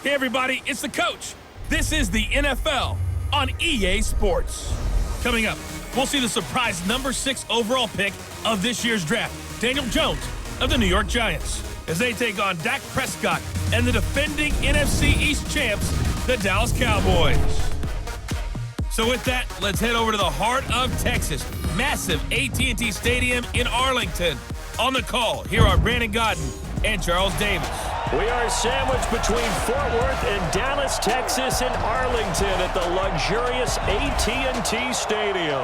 Hey everybody, it's the coach. This is the NFL on EA Sports. Coming up, we'll see the surprise number 6 overall pick of this year's draft, Daniel Jones of the New York Giants, as they take on Dak Prescott and the defending NFC East champs, the Dallas Cowboys. So with that, let's head over to the heart of Texas, massive AT&T Stadium in Arlington. On the call, here are Brandon Godden and Charles Davis. We are sandwiched between Fort Worth and Dallas, Texas, and Arlington at the luxurious AT&T Stadium.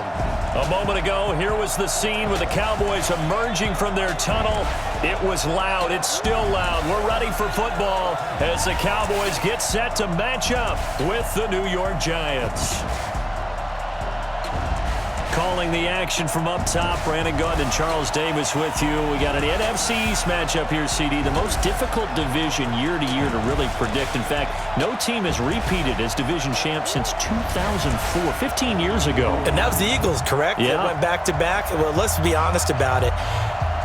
A moment ago, here was the scene with the Cowboys emerging from their tunnel. It was loud. It's still loud. We're ready for football as the Cowboys get set to match up with the New York Giants. Calling the action from up top, Brandon Godden and Charles Davis with you. We got an NFC East matchup here, CD. The most difficult division year to year to really predict. In fact, no team has repeated as division champ since 2004, 15 years ago. And that was the Eagles, correct? Yeah. They went back-to-back. Well, let's be honest about it.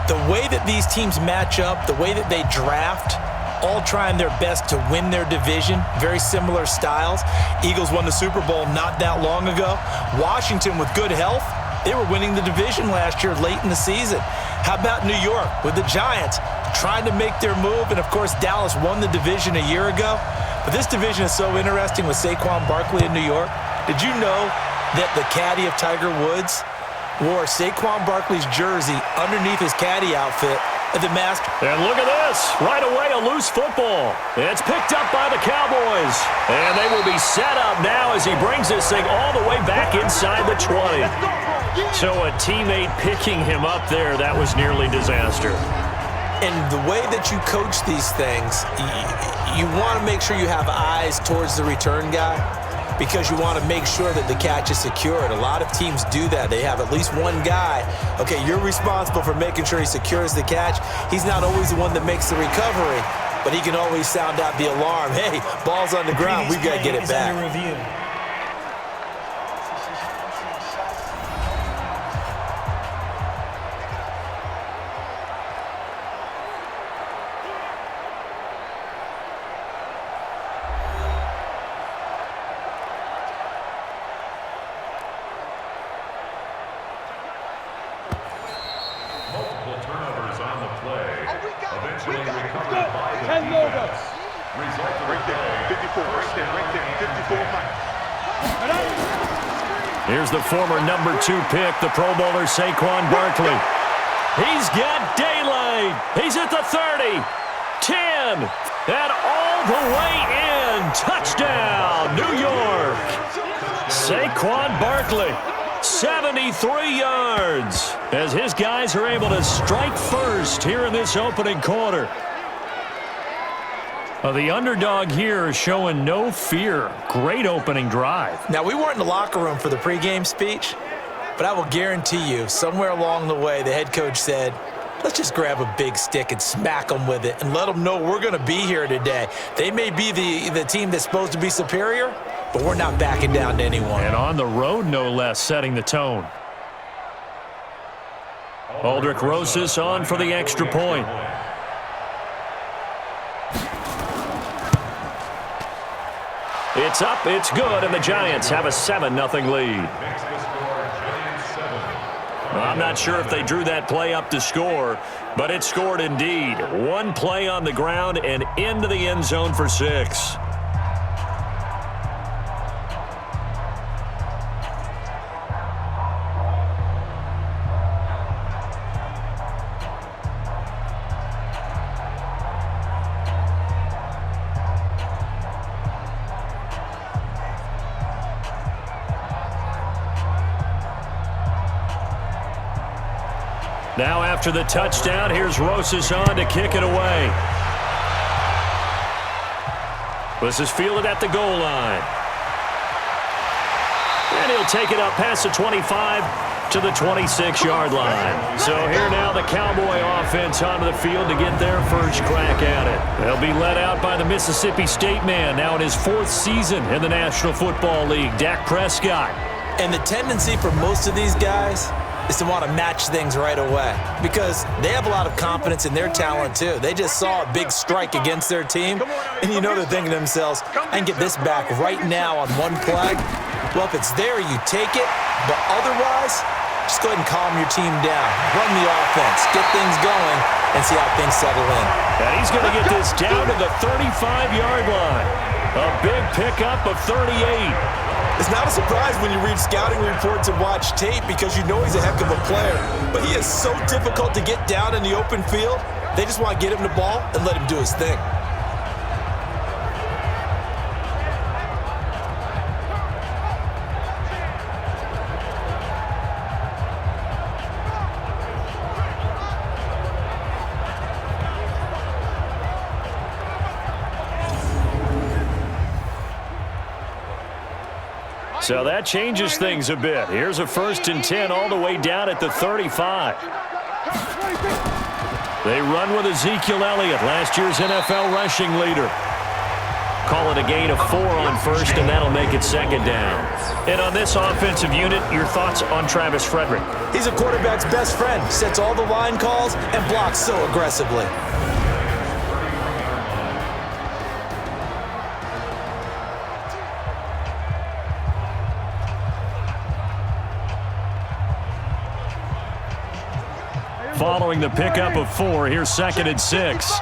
The way that these teams match up, the way that they draft, all trying their best to win their division, very similar styles. Eagles won the Super Bowl not that long ago. Washington, with good health, they were winning the division last year late in the season. How about New York with the Giants trying to make their move? And, of course, Dallas won the division a year ago. But this division is so interesting with Saquon Barkley in New York. Did you know that the caddy of Tiger Woods wore Saquon Barkley's jersey underneath his caddy outfit at the Masters? And look at this. Right away, a loose football. It's picked up by the Cowboys. And they will be set up now as he brings this thing all the way back inside the 20. So a teammate picking him up there, that was nearly disaster. And the way that you coach these things, you want to make sure you have eyes towards the return guy because you want to make sure that the catch is secured. A lot of teams do that. They have at least one guy. Okay, you're responsible for making sure he secures the catch. He's not always the one that makes the recovery, but he can always sound out the alarm. Hey, ball's on the ground. We've got to get it back. Here's the former number 2 pick, the Pro Bowler Saquon Barkley. He's got daylight. He's at the 30, 10, and all the way in. Touchdown, New York. Saquon Barkley, 73 yards, as his guys are able to strike first here in this opening quarter. The underdog here is showing no fear. Great opening drive. Now, we weren't in the locker room for the pregame speech, but I will guarantee you somewhere along the way the head coach said, let's just grab a big stick and smack them with it and let them know we're going to be here today. They may be the team that's supposed to be superior, but we're not backing down to anyone. And on the road, no less, setting the tone. Aldrich Rosas on for the extra point. It's up, it's good, and the Giants have a 7-0 lead. I'm not sure if they drew that play up to score, but it scored indeed. One play on the ground and into the end zone for 6. Now after the touchdown, here's Rosas on to kick it away. This is fielded at the goal line. And he'll take it up past the 25 to the 26-yard line. So here now the Cowboy offense onto the field to get their first crack at it. They'll be led out by the Mississippi State man, now in his 4th season in the National Football League, Dak Prescott. And the tendency for most of these guys is to want to match things right away because they have a lot of confidence in their talent too. They just saw a big strike against their team, and you know they're thinking to themselves, I can get this back right now on one play. Well, if it's there, you take it, but otherwise, just go ahead and calm your team down. Run the offense, get things going, and see how things settle in. And he's going to get this down to the 35-yard line. A big pickup of 38. It's not a surprise when you read scouting reports and watch tape because you know he's a heck of a player. But he is so difficult to get down in the open field. They just want to get him the ball and let him do his thing. So that changes things a bit. Here's a 1st and 10 all the way down at the 35. They run with Ezekiel Elliott, last year's NFL rushing leader. Call it a gain of 4 on 1st, and that'll make it 2nd down. And on this offensive unit, your thoughts on Travis Frederick? He's a quarterback's best friend. Sets all the line calls and blocks so aggressively. Following the pickup of 4, here's 2nd and 6.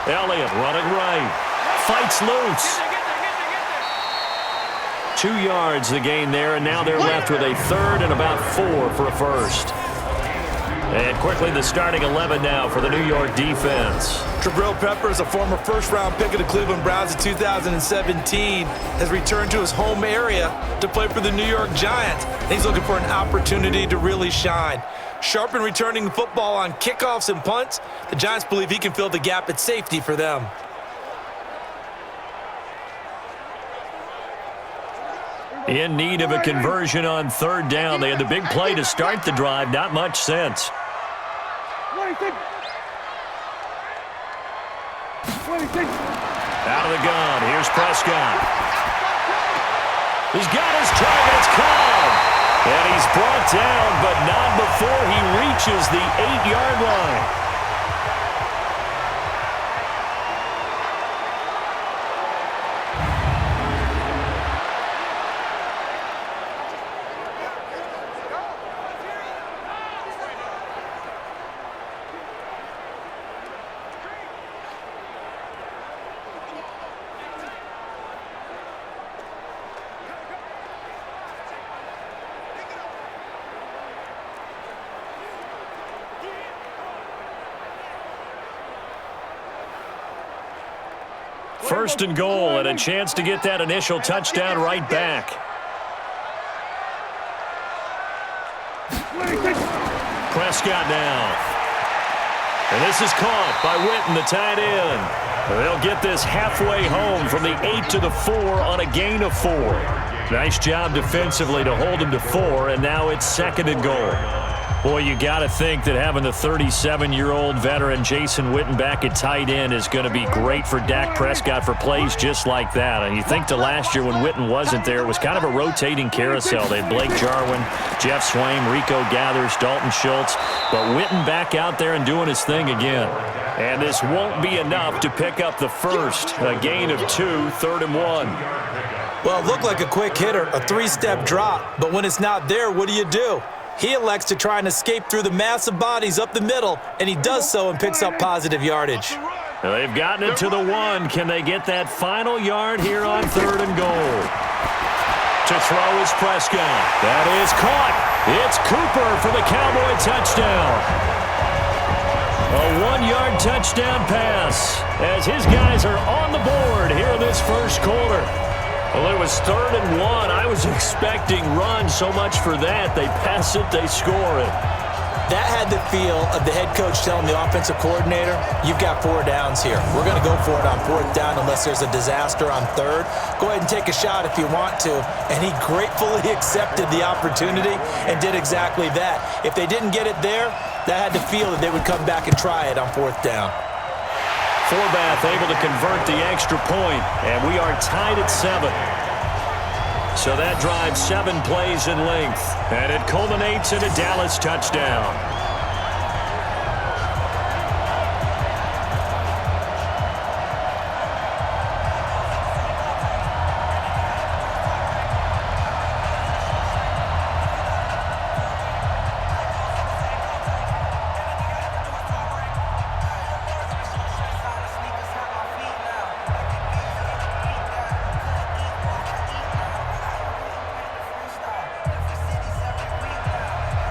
Elliott running right. Fights loose. 2 yards the gain there, and now they're left with a 3rd and about 4 for a 1st. And quickly the starting 11 now for the New York defense. Jabril Peppers, a former first-round pick of the Cleveland Browns in 2017, has returned to his home area to play for the New York Giants. And he's looking for an opportunity to really shine. Sharp in returning the football on kickoffs and punts. The Giants believe he can fill the gap at safety for them. In need of a conversion on 3rd down. They had the big play to start the drive. Not much sense. Out of the gun. Here's Prescott. He's got his target. It's caught. And he's brought down, but not before he reaches the 8-yard line. First and goal, and a chance to get that initial touchdown right back. Prescott now. And this is caught by Witten, the tight end. They'll get this halfway home from the 8 to the 4 on a gain of 4. Nice job defensively to hold him to 4, and now it's 2nd and goal. Boy, you got to think that having the 37-year-old veteran Jason Witten back at tight end is going to be great for Dak Prescott for plays just like that. And you think to last year when Witten wasn't there, it was kind of a rotating carousel. They had Blake Jarwin, Jeff Swaim, Rico Gathers, Dalton Schultz. But Witten back out there and doing his thing again. And this won't be enough to pick up the 1st. A gain of 2, 3rd and 1. Well, it looked like a quick hitter, a 3-step drop. But when it's not there, what do? He elects to try and escape through the massive bodies up the middle, and he does so and picks up positive yardage. They've gotten it to the 1. Can they get that final yard here on 3rd and goal? To throw is Prescott. That is caught. It's Cooper for the Cowboy touchdown. A 1-yard touchdown pass as his guys are on the board here in this first quarter. Well, it was 3rd and 1. I was expecting run so much for that. They pass it, they score it. That had the feel of the head coach telling the offensive coordinator, you've got 4 downs here. We're going to go for it on 4th down unless there's a disaster on 3rd. Go ahead and take a shot if you want to. And he gratefully accepted the opportunity and did exactly that. If they didn't get it there, that had the feel that they would come back and try it on 4th down. Forbath able to convert the extra point, and we are tied at 7. So that drive 7 plays in length, and it culminates in a Dallas touchdown.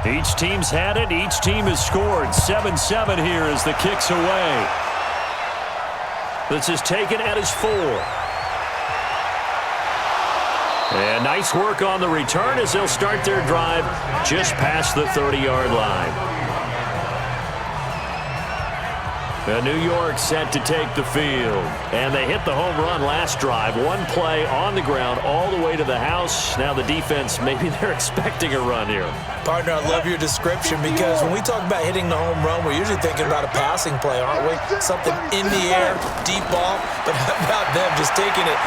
Each team's had it. Each team has scored. 7-7 here as the kick's away. This is taken at his 4. And nice work on the return as they'll start their drive just past the 30-yard line. New York set to take the field. And they hit the home run last drive. One play on the ground all the way to the house. Now the defense, maybe they're expecting a run here. Partner, I love your description because when we talk about hitting the home run, we're usually thinking about a passing play, aren't we? Something in the air, deep ball. But how about them just taking it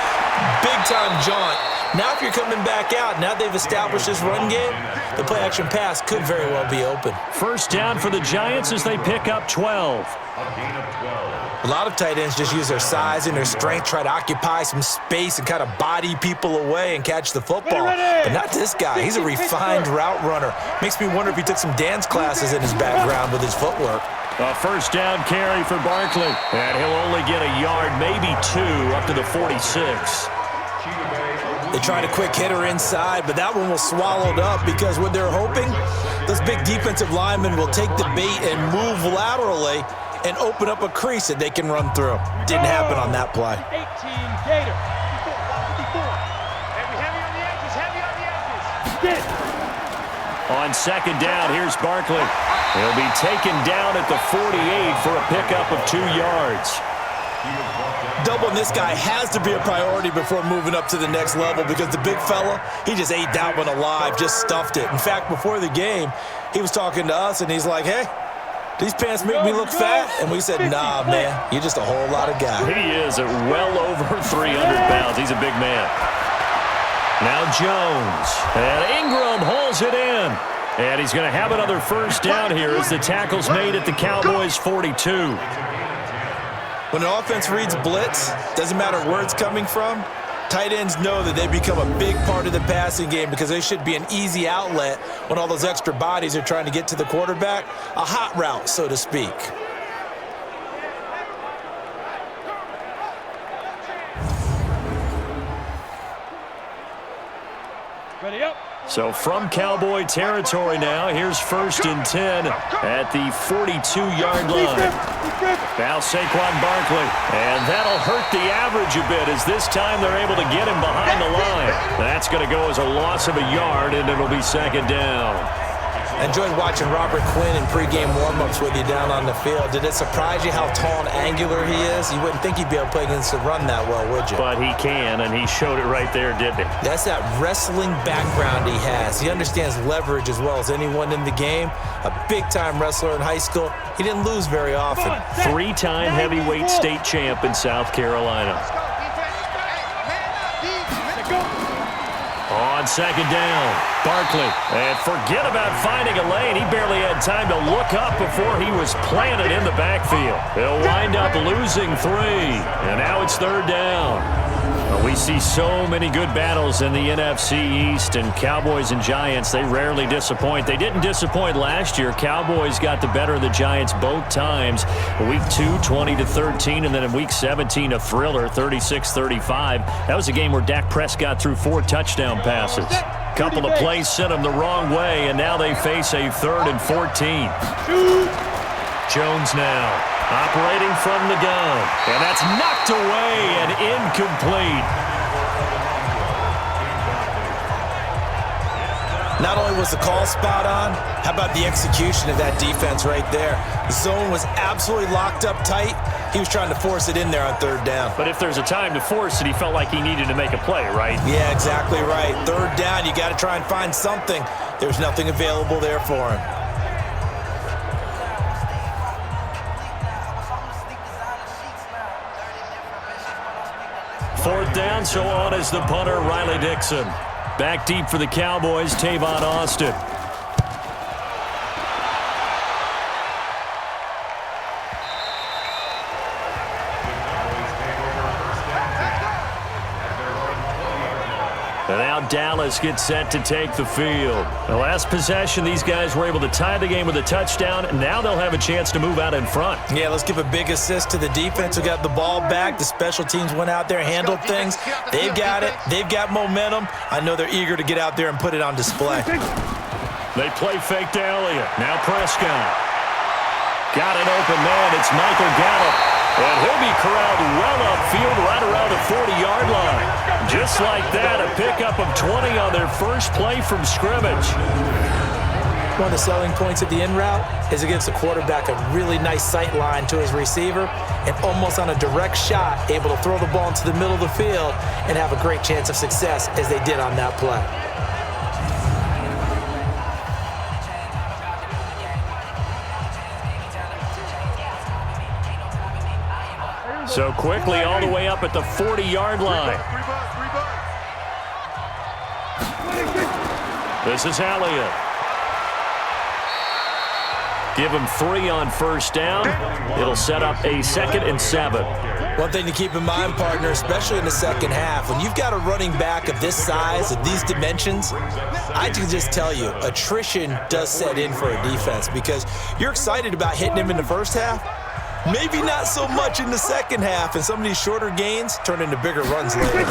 big-time jaunt? Now if you're coming back out, now they've established this run game, the play-action pass could very well be open. First down for the Giants as they pick up 12. A lot of tight ends just use their size and their strength, try to occupy some space and kind of body people away and catch the football. But not this guy. He's a refined route runner. Makes me wonder if he took some dance classes in his background with his footwork. A first down carry for Barkley. And he'll only get a yard, maybe 2, up to the 46. They tried a quick hitter inside, but that one was swallowed up because what they're hoping, those big defensive linemen will take the bait and move laterally and open up a crease that they can run through. Didn't happen on that play. 18 Gator. 54. Heavy on the edges. On second down, here's Barkley. He'll be taken down at the 48 for a pickup of 2 yards. Doubling this guy has to be a priority before moving up to the next level because the big fella, he just ate that one alive, just stuffed it. In fact, before the game, he was talking to us, and he's like, hey, these pants make me look fat? And we said, nah, man, you're just a whole lot of guy. He is at well over 300 pounds. He's a big man. Now Jones. And Ingram hauls it in. And he's going to have another first down here as the tackle's made at the Cowboys' 42. When an offense reads blitz, doesn't matter where it's coming from, tight ends know that they become a big part of the passing game because they should be an easy outlet when all those extra bodies are trying to get to the quarterback. A hot route, so to speak. Ready up. So from Cowboy territory now, here's 1st and 10 at the 42-yard line. Now Saquon Barkley, and that'll hurt the average a bit as this time they're able to get him behind the line. That's going to go as a loss of a yard, and it'll be second down. I enjoyed watching Robert Quinn in pregame warm-ups with you down on the field. Did it surprise you how tall and angular he is? You wouldn't think he'd be able to play against the run that well, would you? But he can, and he showed it right there, didn't he? That's that wrestling background he has. He understands leverage as well as anyone in the game. A big-time wrestler in high school. He didn't lose very often. 3-time heavyweight state champ in South Carolina. On second down, Barkley. And forget about finding a lane. He barely had time to look up before he was planted in the backfield. He'll wind up losing 3. And now it's third down. We see so many good battles in the NFC East, and Cowboys and Giants, they rarely disappoint. They didn't disappoint last year. Cowboys got the better of the Giants both times. Week 2, 20-13, and then in Week 17, a thriller, 36-35. That was a game where Dak Prescott threw 4 touchdown passes. Couple of plays sent them the wrong way, and now they face a 3rd and 14. Jones now. Operating from the gun. And that's knocked away and incomplete. Not only was the call spot on, how about the execution of that defense right there? The zone was absolutely locked up tight. He was trying to force it in there on third down. But if there's a time to force it, he felt like he needed to make a play, right? Yeah, exactly right. Third down, you got to try and find something. There's nothing available there for him. Fourth down, so on is the punter, Riley Dixon. Back deep for the Cowboys, Tavon Austin. And now Dallas gets set to take the field. The last possession, these guys were able to tie the game with a touchdown, and now they'll have a chance to move out in front. Yeah, let's give a big assist to the defense who got the ball back. The special teams went out there, handled things. They've got it. They've got momentum. I know they're eager to get out there and put it on display. They play fake to Elliott. Now Prescott. Got an open man. It's Michael Gallup. And he'll be corralled well upfield right around the 40-yard line. Just like that, a pickup of 20 on their first play from scrimmage. One of the selling points of the in route is it gives the quarterback a really nice sight line to his receiver and almost on a direct shot, able to throw the ball into the middle of the field and have a great chance of success as they did on that play. So quickly all the way up at the 40-yard line. This is Elliott. Give him 3 on first down. It'll set up a 2nd and 7. One thing to keep in mind, partner, especially in the second half, when you've got a running back of this size, of these dimensions, I can just tell you, attrition does set in for a defense because you're excited about hitting him in the first half. Maybe not so much in the second half, and some of these shorter gains turn into bigger runs later.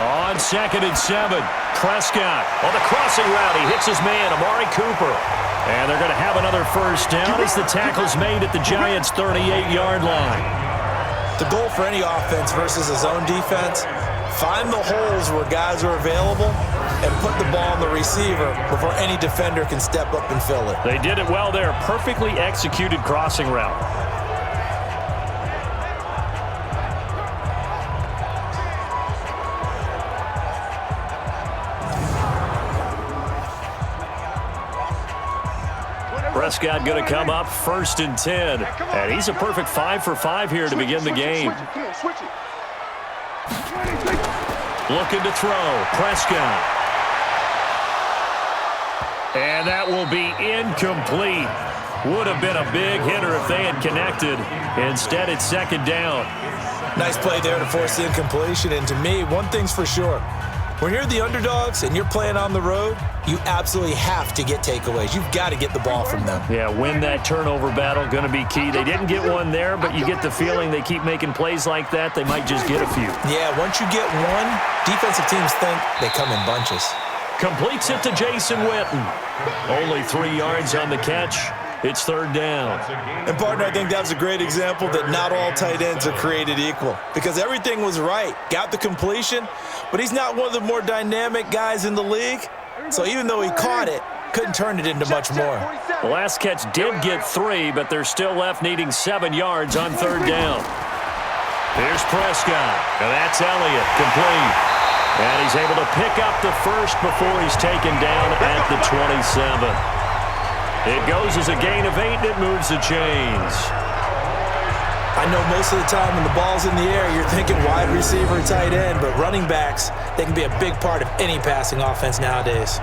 On 2nd and 7, Prescott on the crossing route. He hits his man, Amari Cooper. And they're going to have another first down as the tackle's made at the Giants' 38-yard line. The goal for any offense versus a zone defense, find the holes where guys are available and put the ball on the receiver before any defender can step up and fill it. They did it well there. Perfectly executed crossing route. Prescott going to come up 1st and 10. And he's a perfect 5 for 5 here to begin the game. Looking to throw. Prescott. And that will be incomplete. Would have been a big hitter if they had connected. Instead, it's 2nd down. Nice play there to force the incompletion. And to me, one thing's for sure. When you're the underdogs and you're playing on the road, you absolutely have to get takeaways. You've got to get the ball from them. Yeah, win that turnover battle, going to be key. They didn't get one there, but you get the feeling they keep making plays like that, they might just get a few. Yeah, once you get one, defensive teams think they come in bunches. Completes it to Jason Witten. Only 3 yards on the catch. It's 3rd down. And, partner, I think that was a great example that not all tight ends are created equal because everything was right. Got the completion, but he's not one of the more dynamic guys in the league. So even though he caught it, couldn't turn it into much more. The last catch did get 3, but they're still left needing 7 yards on 3rd down. Here's Prescott. And that's Elliott, complete. And he's able to pick up the first before he's taken down at the 27. It goes as a gain of 8, and it moves the chains. I know most of the time when the ball's in the air, you're thinking wide receiver, tight end, but running backs, they can be a big part of any passing offense nowadays.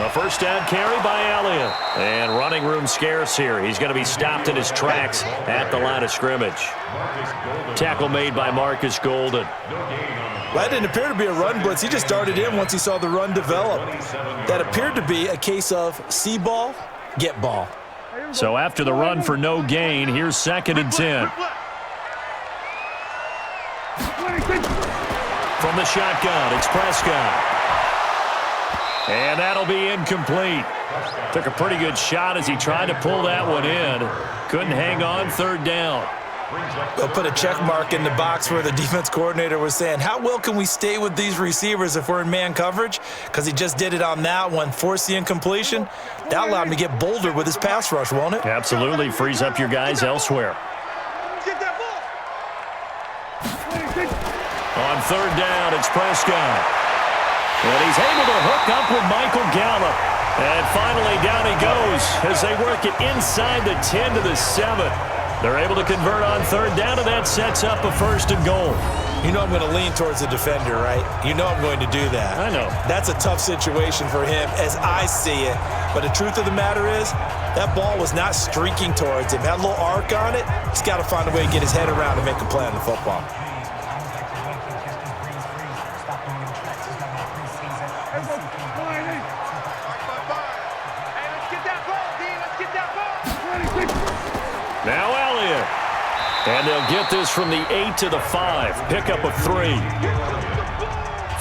A first down carry by Elliott. And running room scarce here. He's going to be stopped in his tracks at the line of scrimmage. Tackle made by Marcus Golden. That didn't appear to be a run blitz. He just darted in once he saw the run develop. That appeared to be a case of see ball, get ball. So after the run for no gain, here's 2nd and 10. From the shotgun, it's Prescott. And that'll be incomplete. Took a pretty good shot as he tried to pull that one in. Couldn't hang on, 3rd down. They'll put a check mark in the box where the defense coordinator was saying, how well can we stay with these receivers if we're in man coverage? Because he just did it on that one, forced the incompletion. That allowed him to get bolder with his pass rush, won't it? Absolutely. Frees up your guys elsewhere. Get that ball. On third down, it's Prescott. And he's able to hook up with Michael Gallup. And finally, down he goes as they work it inside the 10 to the 7. They're able to convert on third down, and that sets up a 1st and goal. You know I'm going to lean towards the defender, right? You know I'm going to do that. I know. That's a tough situation for him as I see it. But the truth of the matter is, that ball was not streaking towards him. Had a little arc on it. He's got to find a way to get his head around and make a play on the football. Now Elliott. And they'll get this from the 8 to the 5. Pickup of 3.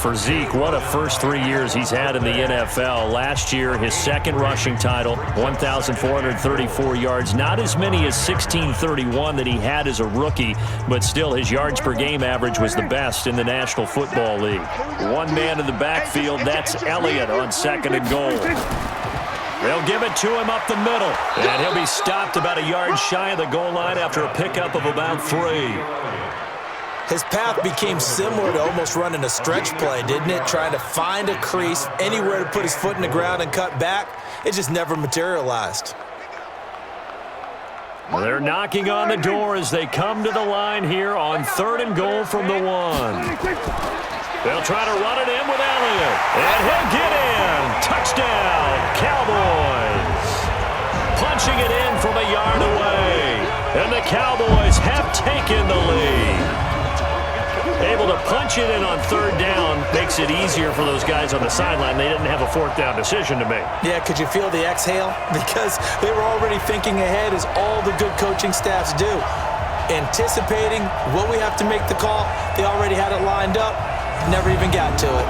For Zeke, what a first 3 years he's had in the NFL. Last year, his second rushing title, 1,434 yards. Not as many as 1,631 that he had as a rookie, but still his yards per game average was the best in the National Football League. One man in the backfield, that's Elliott on 2nd and goal. They'll give it to him up the middle. And he'll be stopped about a yard shy of the goal line after a pickup of about 3. His path became similar to almost running a stretch play, didn't it? Trying to find a crease, anywhere to put his foot in the ground and cut back. It just never materialized. They're knocking on the door as they come to the line here on 3rd and goal from the 1. They'll try to run it in with Elliott. And he'll get in. Touchdown, Cowboys. Punching it in from a yard away. And the Cowboys have taken the lead. Able to punch it in on 3rd down makes it easier for those guys on the sideline. They didn't have a 4th down decision to make. Yeah, could you feel the exhale? Because they were already thinking ahead, as all the good coaching staffs do. Anticipating what we have to make the call. They already had it lined up. Never even got to it.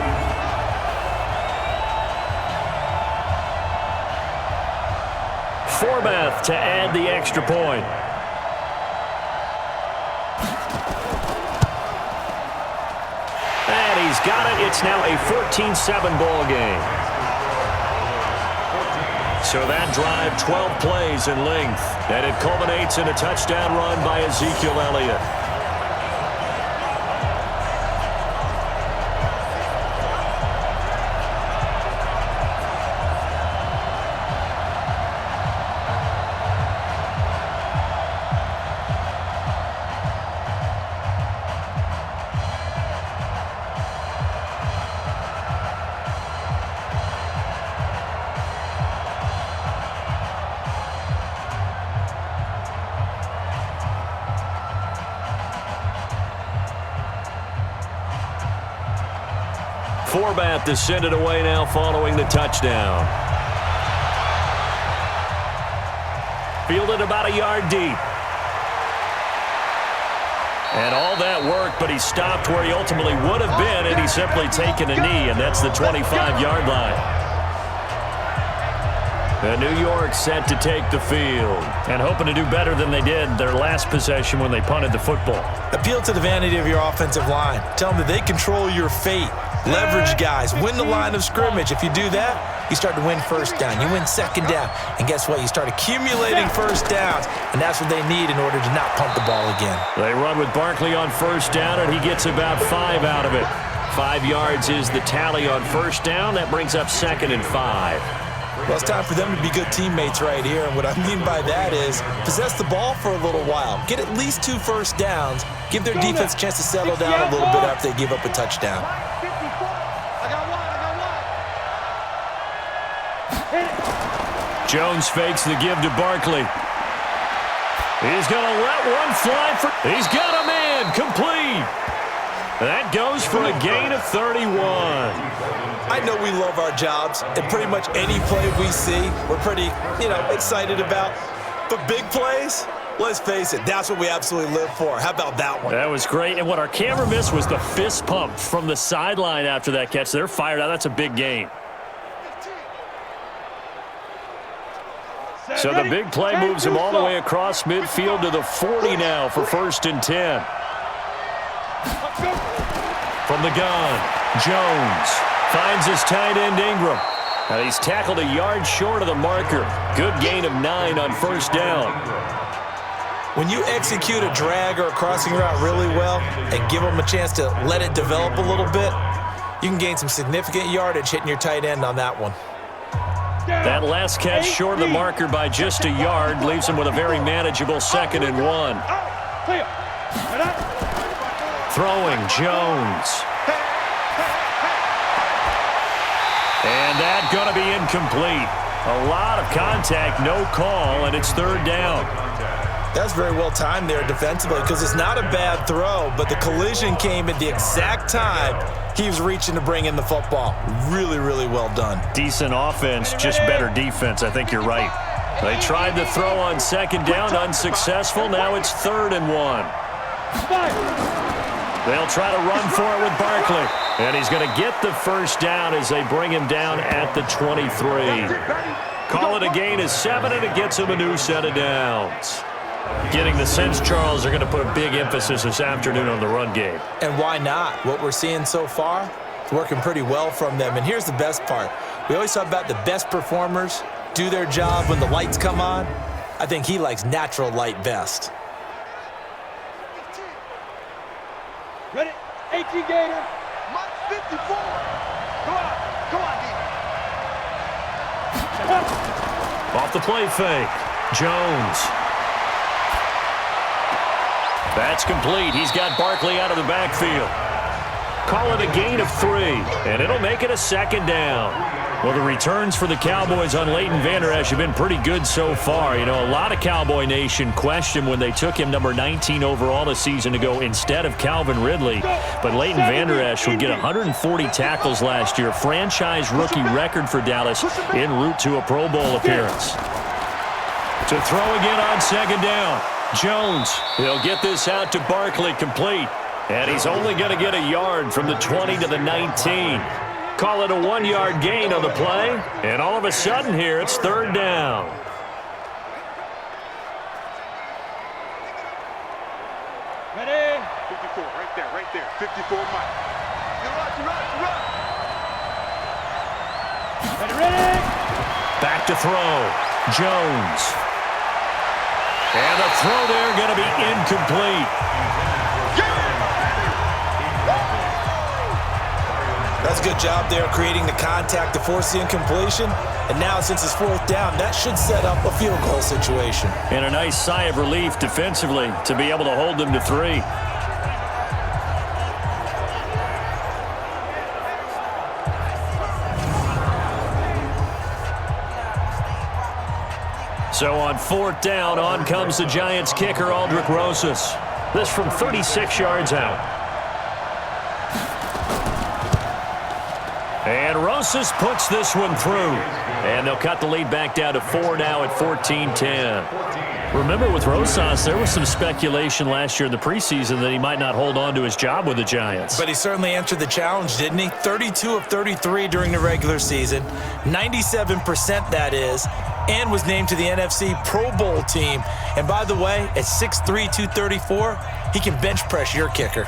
Forbath to add the extra point. And he's got it. It's now a 14-7 ball game. So that drive, 12 plays in length. And it culminates in a touchdown run by Ezekiel Elliott. Forbath to send it away now following the touchdown. Fielded about a yard deep. And all that work, but he stopped where he ultimately would have been, and he's simply taken a knee, and that's the 25-yard line. And New York set to take the field and hoping to do better than they did their last possession when they punted the football. Appeal to the vanity of your offensive line. Tell them that they control your fate. Leverage guys. Win the line of scrimmage. If you do that, you start to win 1st down. You win 2nd down. And guess what? You start accumulating 1st downs. And that's what they need in order to not punt the ball again. They run with Barkley on 1st down, and he gets about 5 out of it. 5 yards is the tally on 1st down. That brings up 2nd and 5. Well, it's time for them to be good teammates right here. And what I mean by that is possess the ball for a little while. Get at least 2 1st downs. Give their defense a chance to settle down a little bit after they give up a touchdown. Jones fakes the give to Barkley. He's going to let one fly for... He's got a man complete. That goes for a gain of 31. I know we love our jobs, and pretty much any play we see, we're pretty, excited about. But big plays, let's face it, that's what we absolutely live for. How about that one? That was great. And what our camera missed was the fist pump from the sideline after that catch. They're fired out. That's a big gain. So the big play moves him all the way across midfield to the 40 now for 1st and 10. From the gun, Jones finds his tight end Ingram. And he's tackled a yard short of the marker. Good gain of 9 on 1st down. When you execute a drag or a crossing route really well and give them a chance to let it develop a little bit, you can gain some significant yardage hitting your tight end on that one. That last catch short of the marker by just a yard leaves him with a very manageable 2nd and 1. Throwing, Jones. And that's going to be incomplete. A lot of contact, no call, and it's 3rd down. That's very well timed there defensively because it's not a bad throw, but the collision came at the exact time he was reaching to bring in the football. Really, really well done. Decent offense, just better defense. I think you're right. They tried the throw on 2nd down, unsuccessful. Now it's 3rd and 1. They'll try to run for it with Barkley. And he's going to get the 1st down as they bring him down at the 23. Call it a gain of 7, and it gets him a new set of downs. Getting the sense, Charles, are going to put a big emphasis this afternoon on the run game. And why not? What we're seeing so far is working pretty well from them. And here's the best part. We always talk about the best performers do their job when the lights come on. I think he likes natural light best. Ready? 18 Gator. 54. Come on, D. Off the play fake. Jones. That's complete. He's got Barkley out of the backfield. Call it a gain of 3, and it'll make it a 2nd down. Well, the returns for the Cowboys on Leighton Vander Esch have been pretty good so far. You know, a lot of Cowboy Nation questioned when they took him number 19 overall a season ago instead of Calvin Ridley. But Leighton Vander Esch would get 140 tackles last year, franchise rookie record for Dallas, en route to a Pro Bowl appearance. To throw again on 2nd down. Jones, he'll get this out to Barkley, complete. And he's only going to get a yard from the 20 to the 19. Call it a 1-yard gain on the play. And all of a sudden here, it's 3rd down. Ready? 54, right there. 54, Mike. Ready? Back to throw. Jones. And the throw there going to be incomplete. That's a good job there creating the contact to force the incompletion. And now since it's 4th down, that should set up a field goal situation. And a nice sigh of relief defensively to be able to hold them to 3. So on 4th down, on comes the Giants kicker, Aldrick Rosas. This from 36 yards out. And Rosas puts this one through. And they'll cut the lead back down to 4 now at 14-10. Remember, with Rosas, there was some speculation last year in the preseason that he might not hold on to his job with the Giants. But he certainly answered the challenge, didn't he? 32 of 33 during the regular season, 97% that is, and was named to the NFC Pro Bowl team. And by the way, at 6'3", 234, he can bench press your kicker.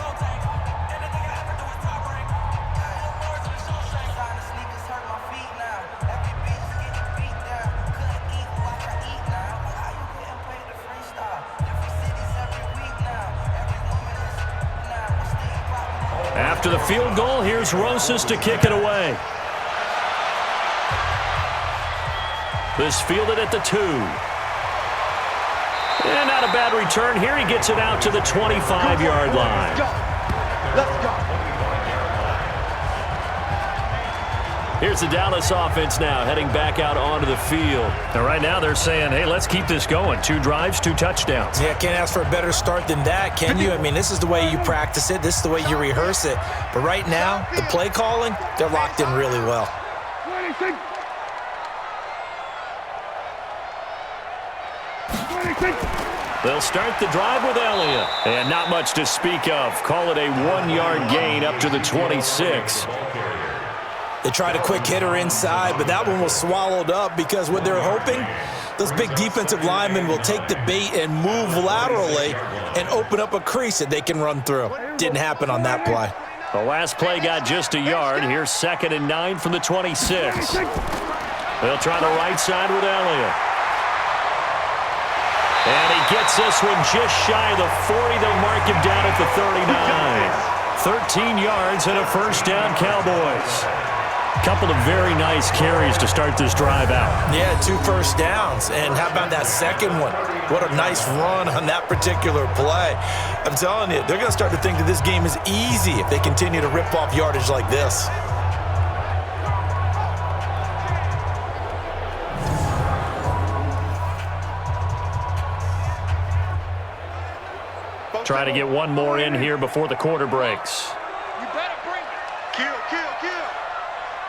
After the field goal, here's Rosas to kick it away. This fielded at the 2. And not a bad return here. He gets it out to the 25-yard line. Let's go. Here's the Dallas offense now heading back out onto the field. And right now they're saying, hey, let's keep this going. 2 drives, 2 touchdowns. Yeah, can't ask for a better start than that, can you? I mean, this is the way you practice it. This is the way you rehearse it. But right now, the play calling, they're locked in really well. 26. 26. They'll start the drive with Elliott. And not much to speak of. Call it a 1-yard gain up to the 26. They tried a quick hitter inside, but that one was swallowed up because what they're hoping, those big defensive linemen will take the bait and move laterally and open up a crease that they can run through. Didn't happen on that play. The last play got just a yard. Here's 2nd and 9 from the 26. They'll try the right side with Elliott. And he gets this one just shy of the 40. They'll mark him down at the 39. 13 yards and a first down, Cowboys. Couple of very nice carries to start this drive out. Yeah, 2 first downs. And how about that second one? What a nice run on that particular play. I'm telling you, they're going to start to think that this game is easy if they continue to rip off yardage like this. Try to get one more in here before the quarter breaks. You better bring it. Kill, kill, kill.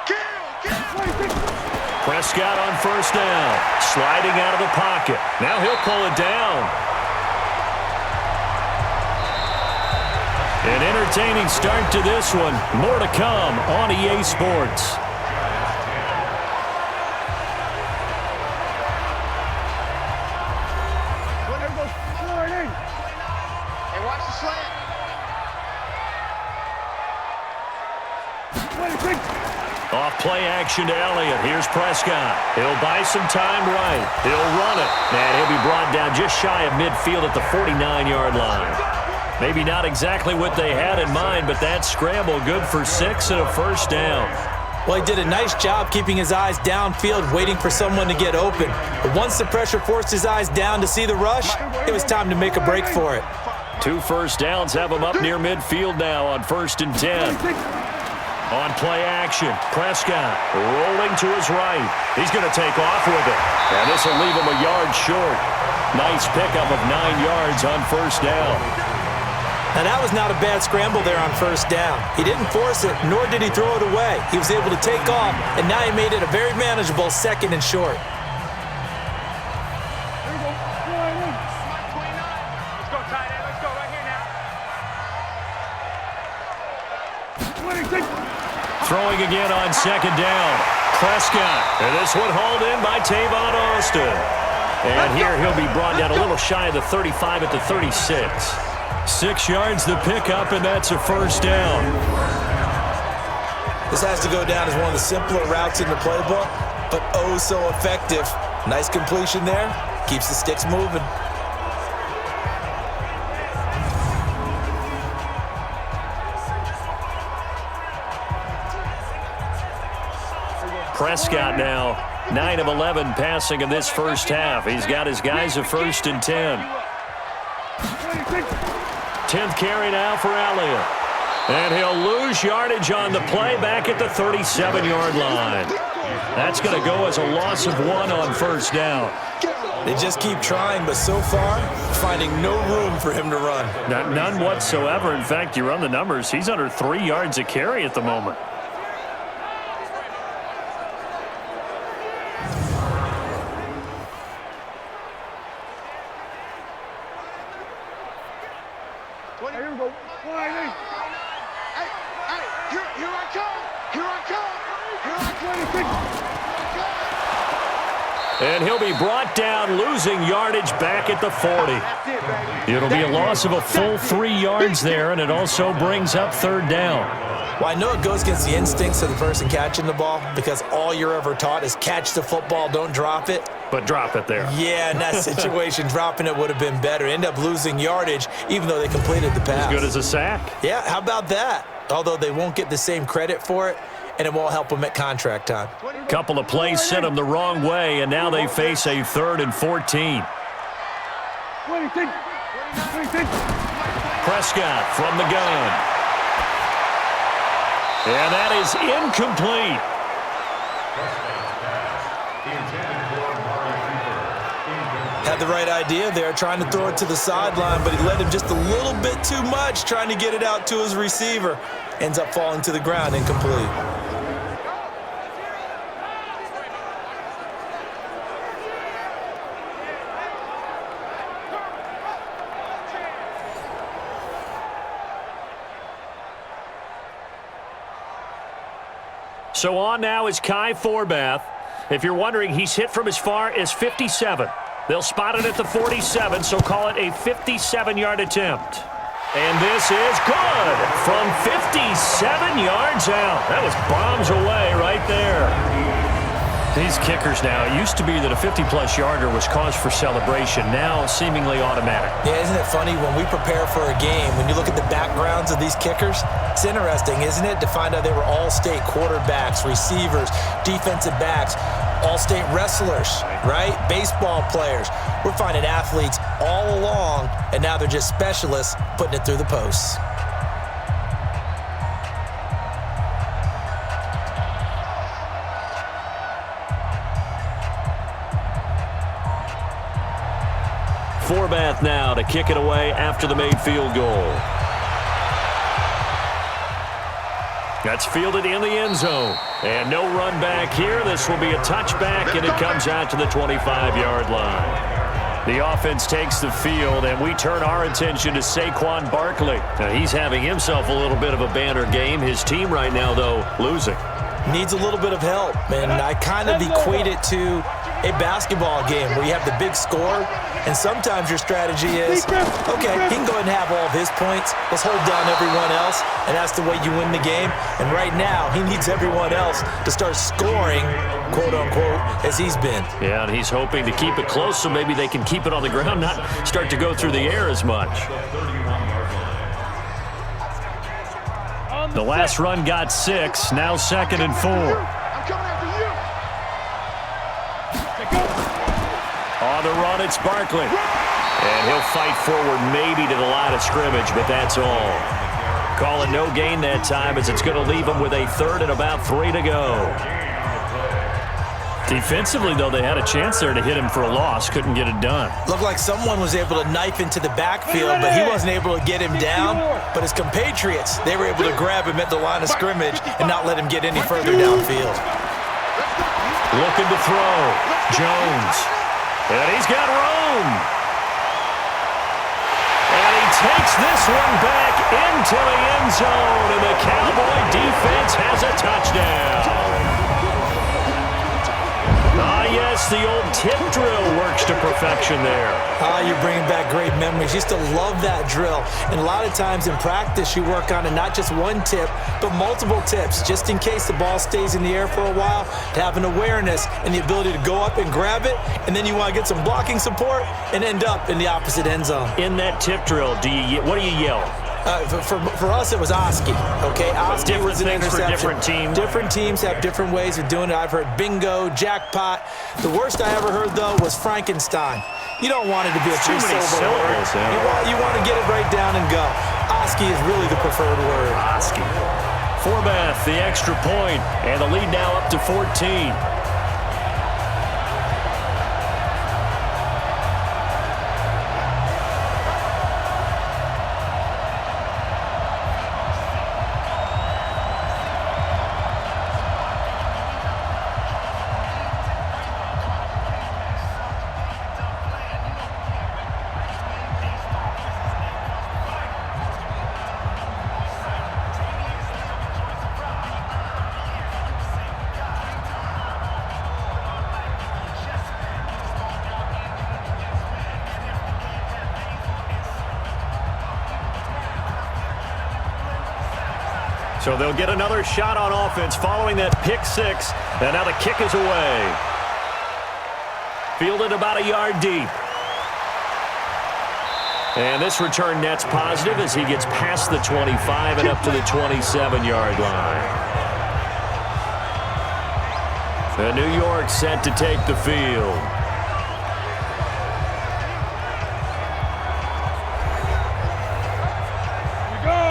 Kill, kill. Prescott on first down. Sliding out of the pocket. Now he'll pull it down. An entertaining start to this one. More to come on EA Sports. Off play action to Elliott. Here's Prescott. He'll buy some time right. He'll run it. And he'll be brought down just shy of midfield at the 49-yard line. Maybe not exactly what they had in mind, but that scramble good for 6 and a first down. Well, he did a nice job keeping his eyes downfield, waiting for someone to get open. But once the pressure forced his eyes down to see the rush, it was time to make a break for it. 2 first downs have him up near midfield now on 1st and 10. On play action, Prescott rolling to his right. He's going to take off with it. And this will leave him a yard short. Nice pickup of 9 yards on first down. Now, that was not a bad scramble there on first down. He didn't force it, nor did he throw it away. He was able to take off, and now he made it a very manageable 2nd and short. Let's go, tight end. Let's go right here now. Throwing again on 2nd down. Prescott. And this one hauled in by Tavon Austin. And here he'll be brought down a little shy of the 35 at the 36. 6 yards the pickup, and that's a first down. This has to go down as one of the simpler routes in the playbook, but oh so effective. Nice completion there. Keeps the sticks moving. Prescott now 9 of 11 passing in this first half. He's got his guys a 1st and 10. 10th carry now for Elliott. And he'll lose yardage on the play back at the 37-yard line. That's going to go as a loss of 1 on first down. They just keep trying, but so far, finding no room for him to run. None whatsoever. In fact, you run the numbers. He's under 3 yards a carry at the moment. And he'll be brought down, losing yardage back at the 40. It'll be a loss of a full 3 yards there, and it also brings up 3rd down. Well, I know it goes against the instincts of the person catching the ball because all you're ever taught is catch the football, don't drop it. But drop it there. Yeah, in that situation, dropping it would have been better. End up losing yardage, even though they completed the pass. As good as a sack. Yeah, how about that? Although they won't get the same credit for it, and it won't help them at contract time. Couple of plays sent them the wrong way, and now they face a 3rd and 14. Prescott from the gun. And that is incomplete. Had the right idea there, trying to throw it to the sideline, but he led him just a little bit too much, trying to get it out to his receiver. Ends up falling to the ground, incomplete. So on now is Kai Forbath. If you're wondering, he's hit from as far as 57. They'll spot it at the 47, so call it a 57-yard attempt. And this is good from 57 yards out. That was bombs away right there. These kickers now, it used to be that a 50-plus yarder was cause for celebration. Now, seemingly automatic. Yeah, isn't it funny when we prepare for a game, when you look at the backgrounds of these kickers, it's interesting, isn't it, to find out they were all-state quarterbacks, receivers, defensive backs, all-state wrestlers, right? Baseball players. We're finding athletes all along, and now they're just specialists putting it through the posts. Forbath now to kick it away after the made field goal. That's fielded in the end zone. And no run back here. This will be a touchback, and it comes out to the 25-yard line. The offense takes the field, and we turn our attention to Saquon Barkley. Now, he's having himself a little bit of a banner game. His team right now, though, losing. Needs a little bit of help, and I kind of equate it to a basketball game where you have the big score, and sometimes your strategy is, okay, he can go ahead and have all of his points. Let's hold down everyone else, and that's the way you win the game. And right now, he needs everyone else to start scoring, quote-unquote, as he's been. Yeah, and he's hoping to keep it close so maybe they can keep it on the ground, not start to go through the air as much. The last run got 6, now 2nd and 4. I'm coming after you. On the run, it's Barkley. And he'll fight forward maybe to the line of scrimmage, but that's all. Call it no gain that time as it's going to leave him with a 3rd and about 3 to go. Defensively, though, they had a chance there to hit him for a loss. Couldn't get it done. Looked like someone was able to knife into the backfield, but he wasn't able to get him down. But his compatriots, they were able to grab him at the line of scrimmage and not let him get any further downfield. Looking to throw. Jones. And he's got room. And he takes this one back into the end zone, and the Cowboy defense has a touchdown. Ah, yes, the old tip drill works to perfection there. You're bringing back great memories. Used to love that drill. And a lot of times in practice, you work on it, not just one tip, but multiple tips, just in case the ball stays in the air for a while, to have an awareness and the ability to go up and grab it, and then you want to get some blocking support and end up in the opposite end zone. In that tip drill, what do you yell? For us, it was Oski. Okay, Oski was an interception. For different teams. Different teams have different ways of doing it. I've heard bingo, jackpot. The worst I ever heard, though, was Frankenstein. You don't want it to be a too many syllables. You want to get it right down and go. Oski is really the preferred word. Oski. Forbath, the extra point, and the lead now up to 14. So they'll get another shot on offense following that pick 6. And now the kick is away. Fielded about a yard deep. And this return net's positive as he gets past the 25 and up to the 27-yard line. And New York set to take the field.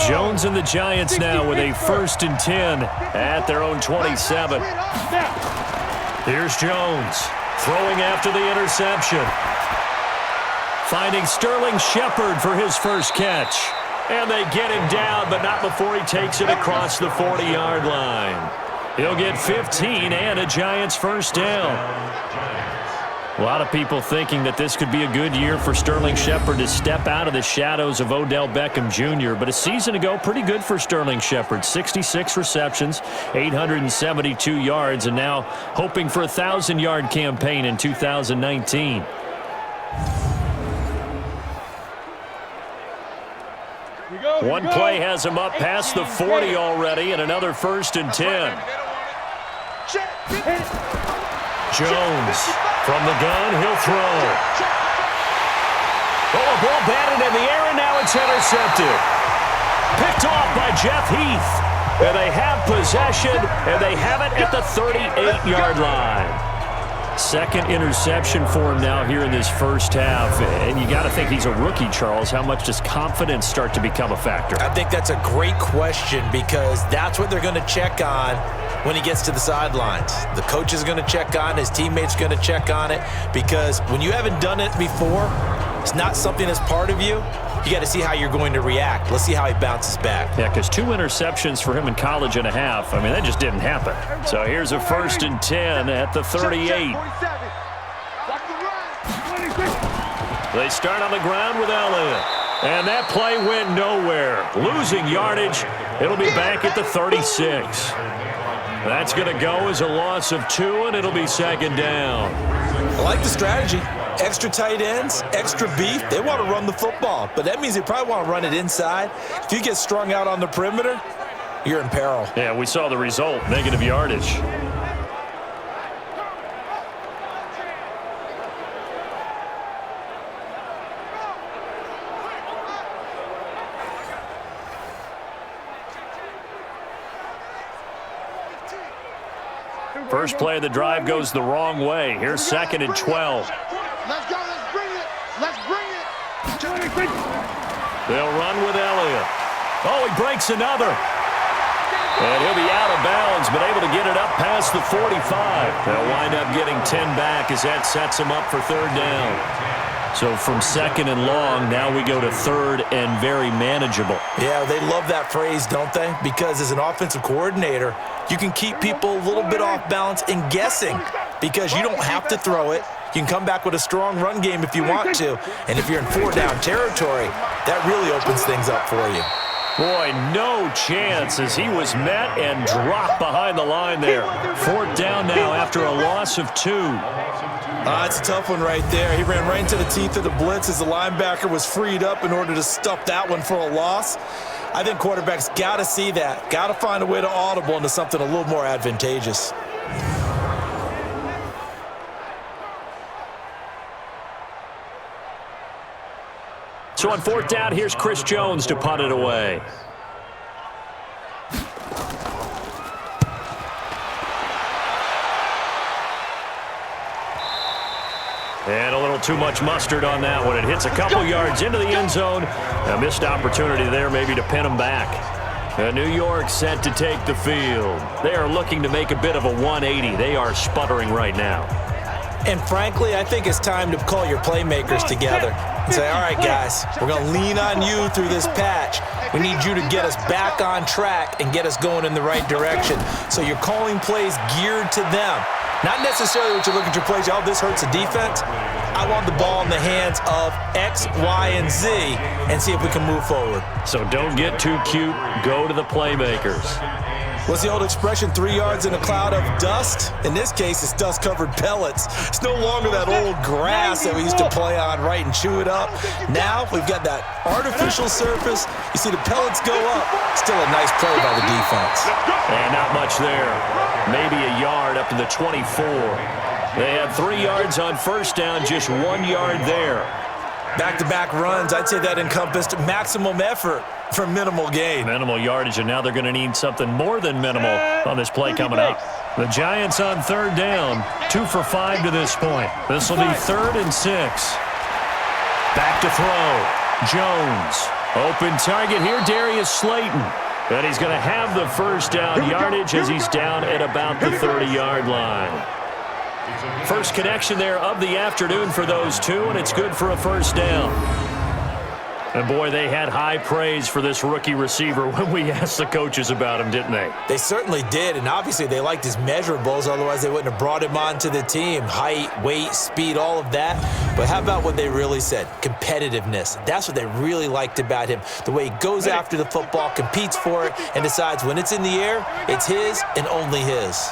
Jones and the Giants now with a 1st and 10 at their own 27. Here's Jones throwing after the interception. Finding Sterling Shepard for his first catch. And they get him down, but not before he takes it across the 40-yard line. He'll get 15 and a Giants first down. A lot of people thinking that this could be a good year for Sterling Shepard to step out of the shadows of Odell Beckham Jr. But a season ago, pretty good for Sterling Shepard. 66 receptions, 872 yards, and now hoping for a 1,000-yard campaign in 2019. One play has him up past the 40 already, and another 1st and 10. Jones from the gun, he'll throw. Oh, a ball batted in the air, and now it's intercepted. Picked off by Jeff Heath. And they have possession, and they have it at the 38-yard line. Second interception for him now here in this first half. And you got to think he's a rookie, Charles. How much does confidence start to become a factor? I think that's a great question because that's what they're going to check on when he gets to the sidelines. The coach is going to check on, his teammates are going to check on it because when you haven't done it before, it's not something that's part of you. You got to see how you're going to react. Let's see how he bounces back. Yeah, because 2 interceptions for him in college and a half. I mean, that just didn't happen. So here's a 1st and 10 at the 38. They start on the ground with Elliott. And that play went nowhere. Losing yardage. It'll be back at the 36. That's going to go as a loss of 2, and it'll be 2nd down. I like the strategy. Extra tight ends, extra beef. They want to run the football, but that means they probably want to run it inside. If you get strung out on the perimeter, you're in peril. Yeah, we saw the result, negative yardage. First play of the drive goes the wrong way. Here's 2nd and 12. Let's go, let's bring it. Let's bring it. They'll run with Elliott. Oh, he breaks another. And he'll be out of bounds, but able to get it up past the 45. They'll wind up getting 10 back as that sets him up for 3rd down. So from 2nd and long, now we go to 3rd and very manageable. Yeah, they love that phrase, don't they? Because as an offensive coordinator, you can keep people a little bit off balance and guessing because you don't have to throw it. You can come back with a strong run game if you want to. And if you're in 4-down territory, that really opens things up for you. Boy, no chance as he was met and dropped behind the line there. 4th down now after a loss of 2. It's a tough one right there. He ran right into the teeth of the blitz as the linebacker was freed up in order to stuff that one for a loss. I think quarterbacks got to see that. Got to find a way to audible into something a little more advantageous. So on 4th down, here's Chris Jones to punt it away. And a little too much mustard on that one. It hits a couple yards into the end zone. A missed opportunity there maybe to pin him back. New York set to take the field. They are looking to make a bit of a 180. They are sputtering right now. And frankly, I think it's time to call your playmakers together and say, all right, guys, we're going to lean on you through this patch. We need you to get us back on track and get us going in the right direction. So you're calling plays geared to them. Not necessarily what you look at your plays, oh, this hurts the defense. I want the ball in the hands of X, Y, and Z and see if we can move forward. So don't get too cute. Go to the playmakers. What's the old expression, 3 yards in a cloud of dust? In this case, it's dust-covered pellets. It's no longer that old grass that we used to play on, right, and chew it up. Now we've got that artificial surface. You see the pellets go up. Still a nice play by the defense. And not much there. Maybe a yard up to the 24. They had 3 yards on 1st down, just 1 yard there. Back-to-back runs, I'd say that encompassed maximum effort for minimal gain. Minimal yardage, and now they're going to need something more than minimal on this play coming up. The Giants on 3rd down, 2 for 5 to this point. This will be 3rd and 6. Back to throw. Jones. Open target here, Darius Slayton. And he's going to have the 1st down yardage as he's down at about the 30-yard line. First connection there of the afternoon for those two, and it's good for a 1st down. And, boy, they had high praise for this rookie receiver when we asked the coaches about him, didn't they? They certainly did, and obviously they liked his measurables. Otherwise, they wouldn't have brought him onto the team. Height, weight, speed, all of that. But how about what they really said? Competitiveness. That's what they really liked about him. The way he goes after the football, competes for it, and decides when it's in the air, it's his and only his.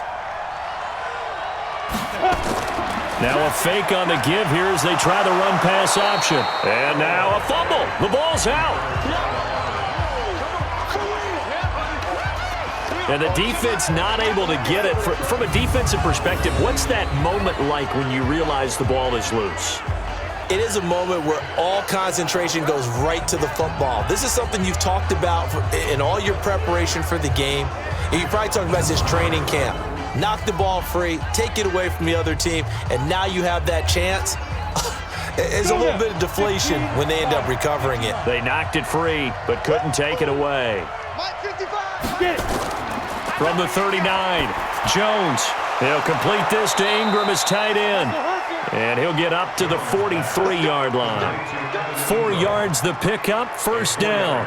Now a fake on the give here as they try the run-pass option. And now a fumble. The ball's out. And the defense not able to get it. From a defensive perspective, what's that moment like when you realize the ball is loose? It is a moment where all concentration goes right to the football. This is something you've talked about in all your preparation for the game. And you probably talked about this training camp. Knock the ball free, take it away from the other team, and now you have that chance. There's a little bit of deflation when they end up recovering it. They knocked it free, but couldn't take it away. From the 39, Jones. He'll complete this to Ingram as tight end. And he'll get up to the 43-yard line. 4 yards the pickup, first down.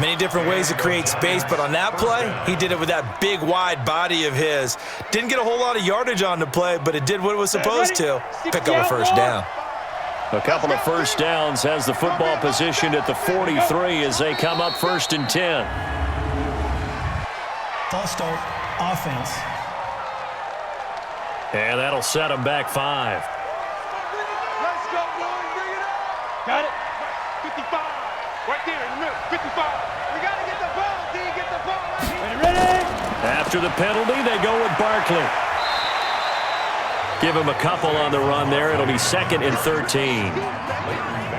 Many different ways to create space, but on that play, he did it with that big, wide body of his. Didn't get a whole lot of yardage on the play, but it did what it was supposed to. Pick up a first down. A couple of first downs has the football positioned at the 43 as they come up 1st and 10. False start, offense. And that'll set them back 5. Let's go, boys. Bring it up. Got it. 55. Right there in the middle. 55. We got to get the ball, D. Get the ball right here. Ready? After the penalty, they go with Barkley. Give him a couple on the run there. It'll be 2nd and 13.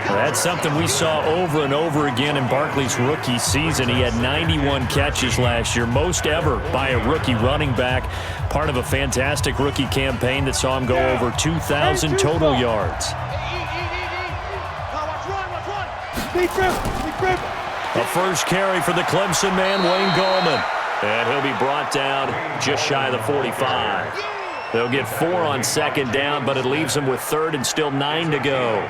That's something we saw over and over again in Barkley's rookie season. He had 91 catches last year, most ever by a rookie running back. Part of a fantastic rookie campaign that saw him go over 2,000 total yards. A first carry for the Clemson man, Wayne Gallman. And he'll be brought down just shy of the 45. They'll get 4 on 2nd down, but it leaves them with 3rd and still 9 to go.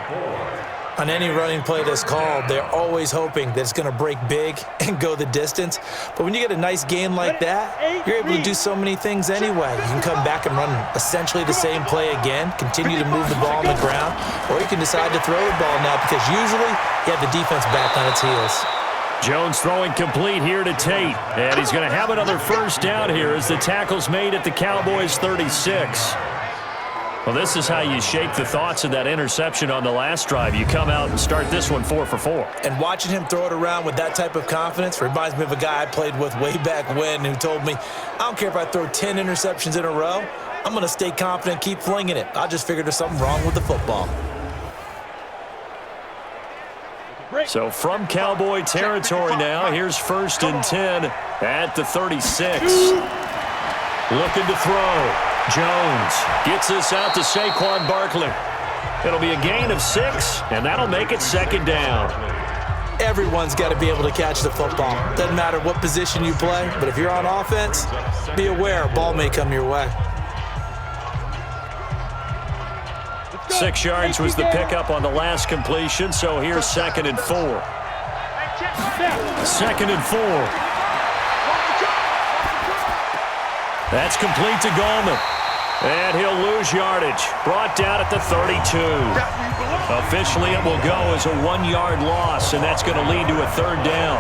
On any running play that's called, they're always hoping that it's going to break big and go the distance. But when you get a nice game like that, you're able to do so many things anyway. You can come back and run essentially the same play again, continue to move the ball on the ground, or you can decide to throw the ball now because usually you have the defense back on its heels. Jones throwing complete here to Tate. And he's going to have another first down here as the tackle's made at the Cowboys 36. Well, this is how you shape the thoughts of that interception on the last drive. You come out and start this one 4 for 4. And watching him throw it around with that type of confidence reminds me of a guy I played with way back when who told me, I don't care if I throw 10 interceptions in a row, I'm going to stay confident, keep flinging it. I just figured there's something wrong with the football. So from Cowboy territory now, here's 1st and 10 at the 36. Looking to throw. Jones gets this out to Saquon Barkley. It'll be a gain of 6, and that'll make it 2nd down. Everyone's got to be able to catch the football. Doesn't matter what position you play, but if you're on offense, be aware a ball may come your way. 6 yards was the pickup on the last completion, so here's 2nd and 4. 2nd and 4. That's complete to Gallman. And he'll lose yardage. Brought down at the 32. Officially, it will go as a 1-yard loss, and that's going to lead to a 3rd down.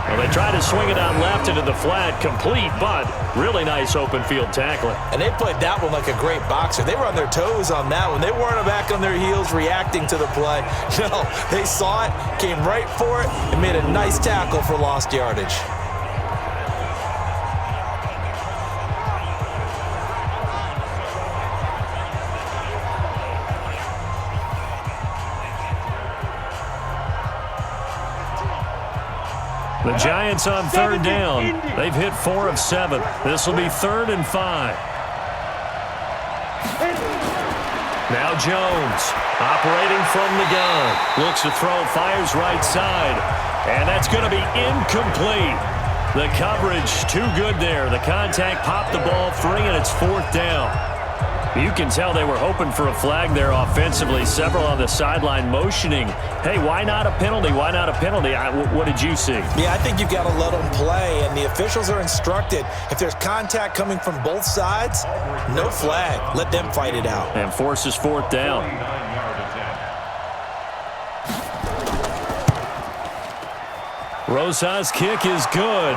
Well, they try to swing it out left into the flat, complete, but really nice open field tackling. And they played that one like a great boxer. They were on their toes on that one. They weren't back on their heels reacting to the play. No, they saw it, came right for it, and made a nice tackle for lost yardage. The Giants on 3rd down. They've hit 4 of 7. This will be 3rd and 5. Now Jones operating from the gun. Looks to throw, fires right side. And that's going to be incomplete. The coverage too good there. The contact popped the ball free, and it's 4th down. You can tell they were hoping for a flag there offensively. Several on the sideline motioning, hey, why not a penalty? Why not a penalty? What did you see? Yeah, I think you've got to let them play, and the officials are instructed. If there's contact coming from both sides, no flag. Let them fight it out. And forces 4th down. Rosa's kick is good.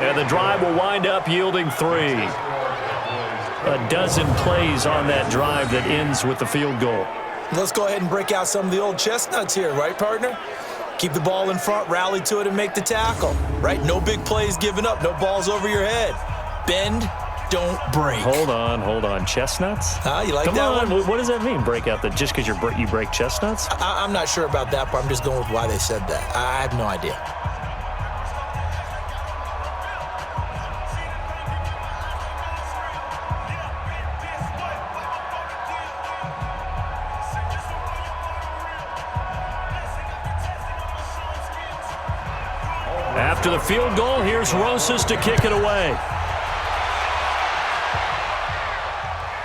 And the drive will wind up yielding 3. A dozen plays on that drive that ends with the field goal. Let's go ahead and break out some of the old chestnuts here, right, partner? Keep the ball in front, rally to it, and make the tackle, right? No big plays given up, no balls over your head. Bend, don't break. Hold on. Chestnuts? You like Come that on. one? What does that mean, break out? Just because you break chestnuts? I'm not sure about that, but I'm just going with why they said that. I have no idea. After the field goal, here's Rosas to kick it away.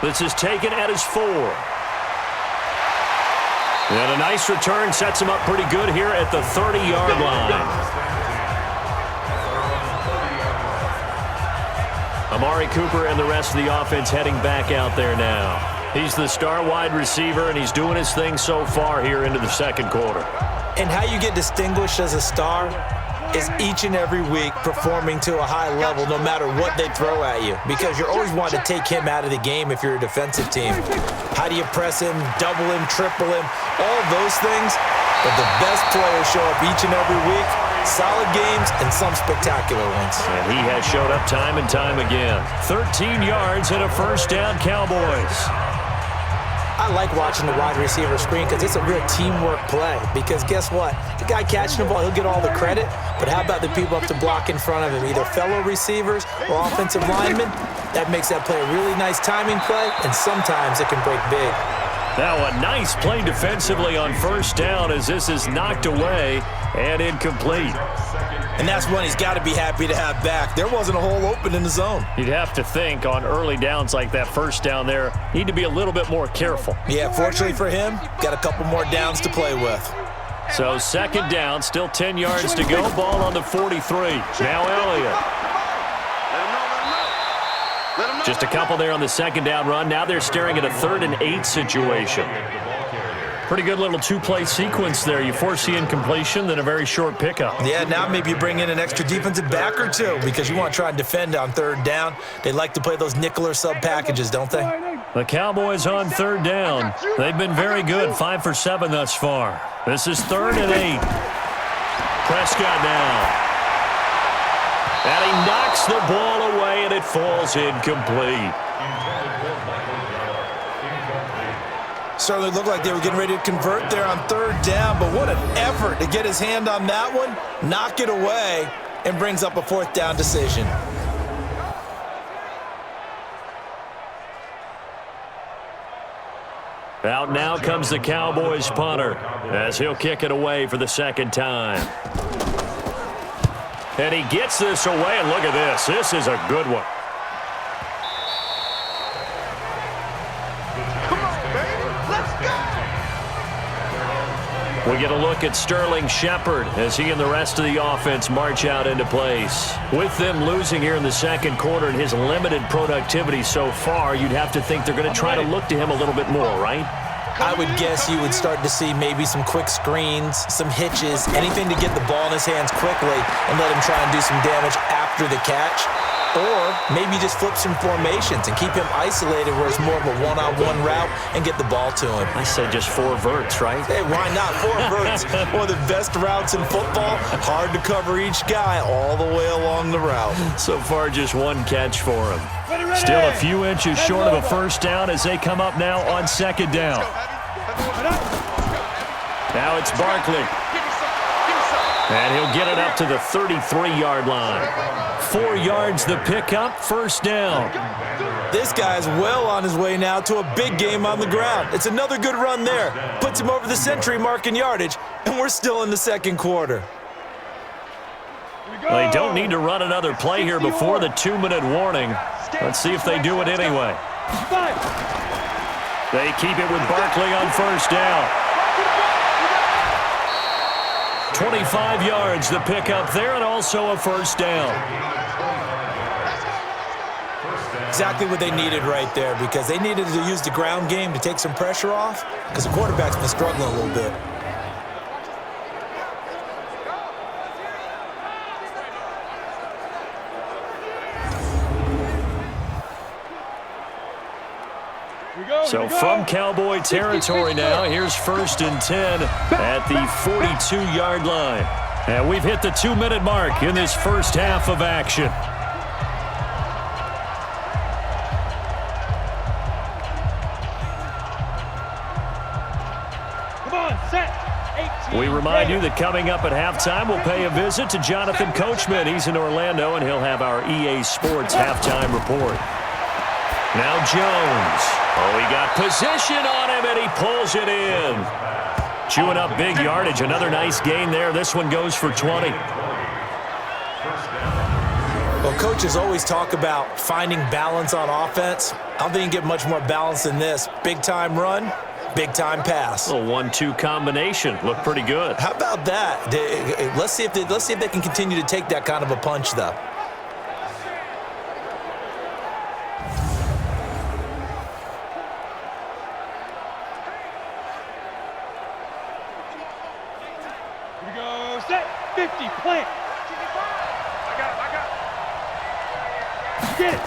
This is taken at his 4. And a nice return sets him up pretty good here at the 30-yard line. Amari Cooper and the rest of the offense heading back out there now. He's the star wide receiver, and he's doing his thing so far here into the second quarter. And how you get distinguished as a star is each and every week performing to a high level no matter what they throw at you, because you're always wanting to take him out of the game if you're a defensive team. How do you press him, double him, triple him, all those things? But the best players show up each and every week, solid games and some spectacular ones. And he has showed up time and time again. 13 yards and a first down, Cowboys. I like watching the wide receiver screen because it's a real teamwork play. Because guess what? The guy catching the ball, he'll get all the credit. But how about the people up to block in front of him, either fellow receivers or offensive linemen? That makes that play a really nice timing play, and sometimes it can break big. Now a nice play defensively on first down as this is knocked away and incomplete. And that's one he's got to be happy to have back. There wasn't a hole open in the zone. You'd have to think on early downs like that first down there, need to be a little bit more careful. Yeah, fortunately for him, got a couple more downs to play with. So second down, still 10 yards to go. Ball on the 43. Now Elliott. Just a couple there on the second down run. Now they're staring at a 3rd and 8 situation. Pretty good little two-play sequence there. You force the incompletion, then a very short pickup. Yeah, now maybe you bring in an extra defensive back or two because you want to try and defend on 3rd down. They like to play those nickel or sub packages, don't they? The Cowboys on 3rd down. They've been very good, 5 for 7 thus far. This is 3rd and 8. Prescott now. And he knocks the ball away, and it falls incomplete. Certainly looked like they were getting ready to convert there on 3rd down, but what an effort to get his hand on that one, knock it away, and brings up a 4th down decision. Out now comes the Cowboys punter as he'll kick it away for the second time. And he gets this away, and look at this. This is a good one. We get a look at Sterling Shepard as he and the rest of the offense march out into place. With them losing here in the second quarter and his limited productivity so far, you'd have to think they're going to try to look to him a little bit more, right? I would guess you would start to see maybe some quick screens, some hitches, anything to get the ball in his hands quickly and let him try and do some damage after the catch. Or maybe just flip some formations and keep him isolated where it's more of a one-on-one route and get the ball to him. I say just 4 verts, right? Hey, why not? 4 verts. One of the best routes in football. Hard to cover each guy all the way along the route. So far, just 1 catch for him. Still a few inches short of a first down as they come up now on second down. Now it's Barkley. And he'll get it up to the 33-yard line. 4 yards the pickup, first down. This guy's well on his way now to a big game on the ground. It's another good run there. Puts him over the century mark in yardage, and we're still in the second quarter. They don't need to run another play here before the 2-minute warning. Let's see if they do it anyway. They keep it with Barkley on first down. 25 yards the pickup there, and also a first down. Exactly what they needed right there, because they needed to use the ground game to take some pressure off, because the quarterback's been struggling a little bit. Here we go. So from Cowboy territory now, here's 1st and 10 at the 42-yard line. And we've hit the 2-minute mark in this first half of action. Come on, set. 18. We remind you that coming up at halftime, we'll pay a visit to Jonathan Coachman. He's in Orlando, and he'll have our EA Sports halftime report. Now Jones. Oh, he got position on him, and he pulls it in. Chewing up big yardage. Another nice gain there. This one goes for 20. Well, coaches always talk about finding balance on offense. I don't think you can get much more balance than this. Big-time run, big-time pass. A 1-2 combination. Looked pretty good. How about that? Let's see if they can continue to take that kind of a punch, though. Here we go, set. 50, plant. I got it. Get it.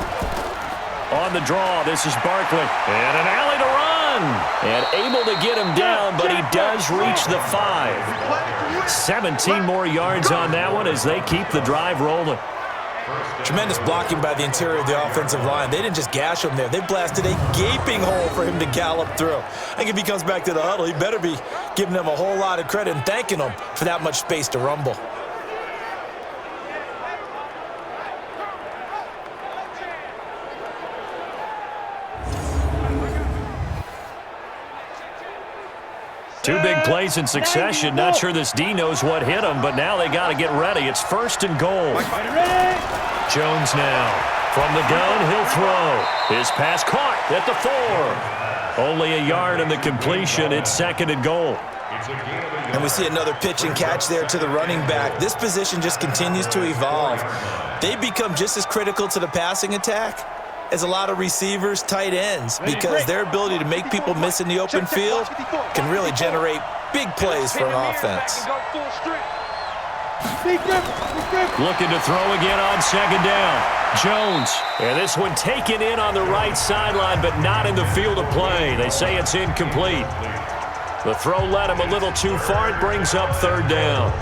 On the draw, this is Barkley. And an alley to run. And able to get him down, but he does reach the 5. 17 more yards on that one as they keep the drive rolling. Tremendous blocking by the interior of the offensive line. They didn't just gash him there. They blasted a gaping hole for him to gallop through. I think if he comes back to the huddle, he better be giving them a whole lot of credit and thanking them for that much space to rumble. Two big plays in succession. Not sure this D knows what hit him, but now they got to get ready. It's 1st and goal. Jones now. From the gun, he'll throw. His pass caught at the 4. Only a yard in the completion. It's 2nd and goal. And we see another pitch and catch there to the running back. This position just continues to evolve. They become just as critical to the passing attack as a lot of receivers, tight ends, because their ability to make people miss in the open field can really generate big plays for an offense. Looking to throw again on 2nd down. Jones. And this one taken in on the right sideline, but not in the field of play. They say it's incomplete. The throw led him a little too far. It brings up 3rd down.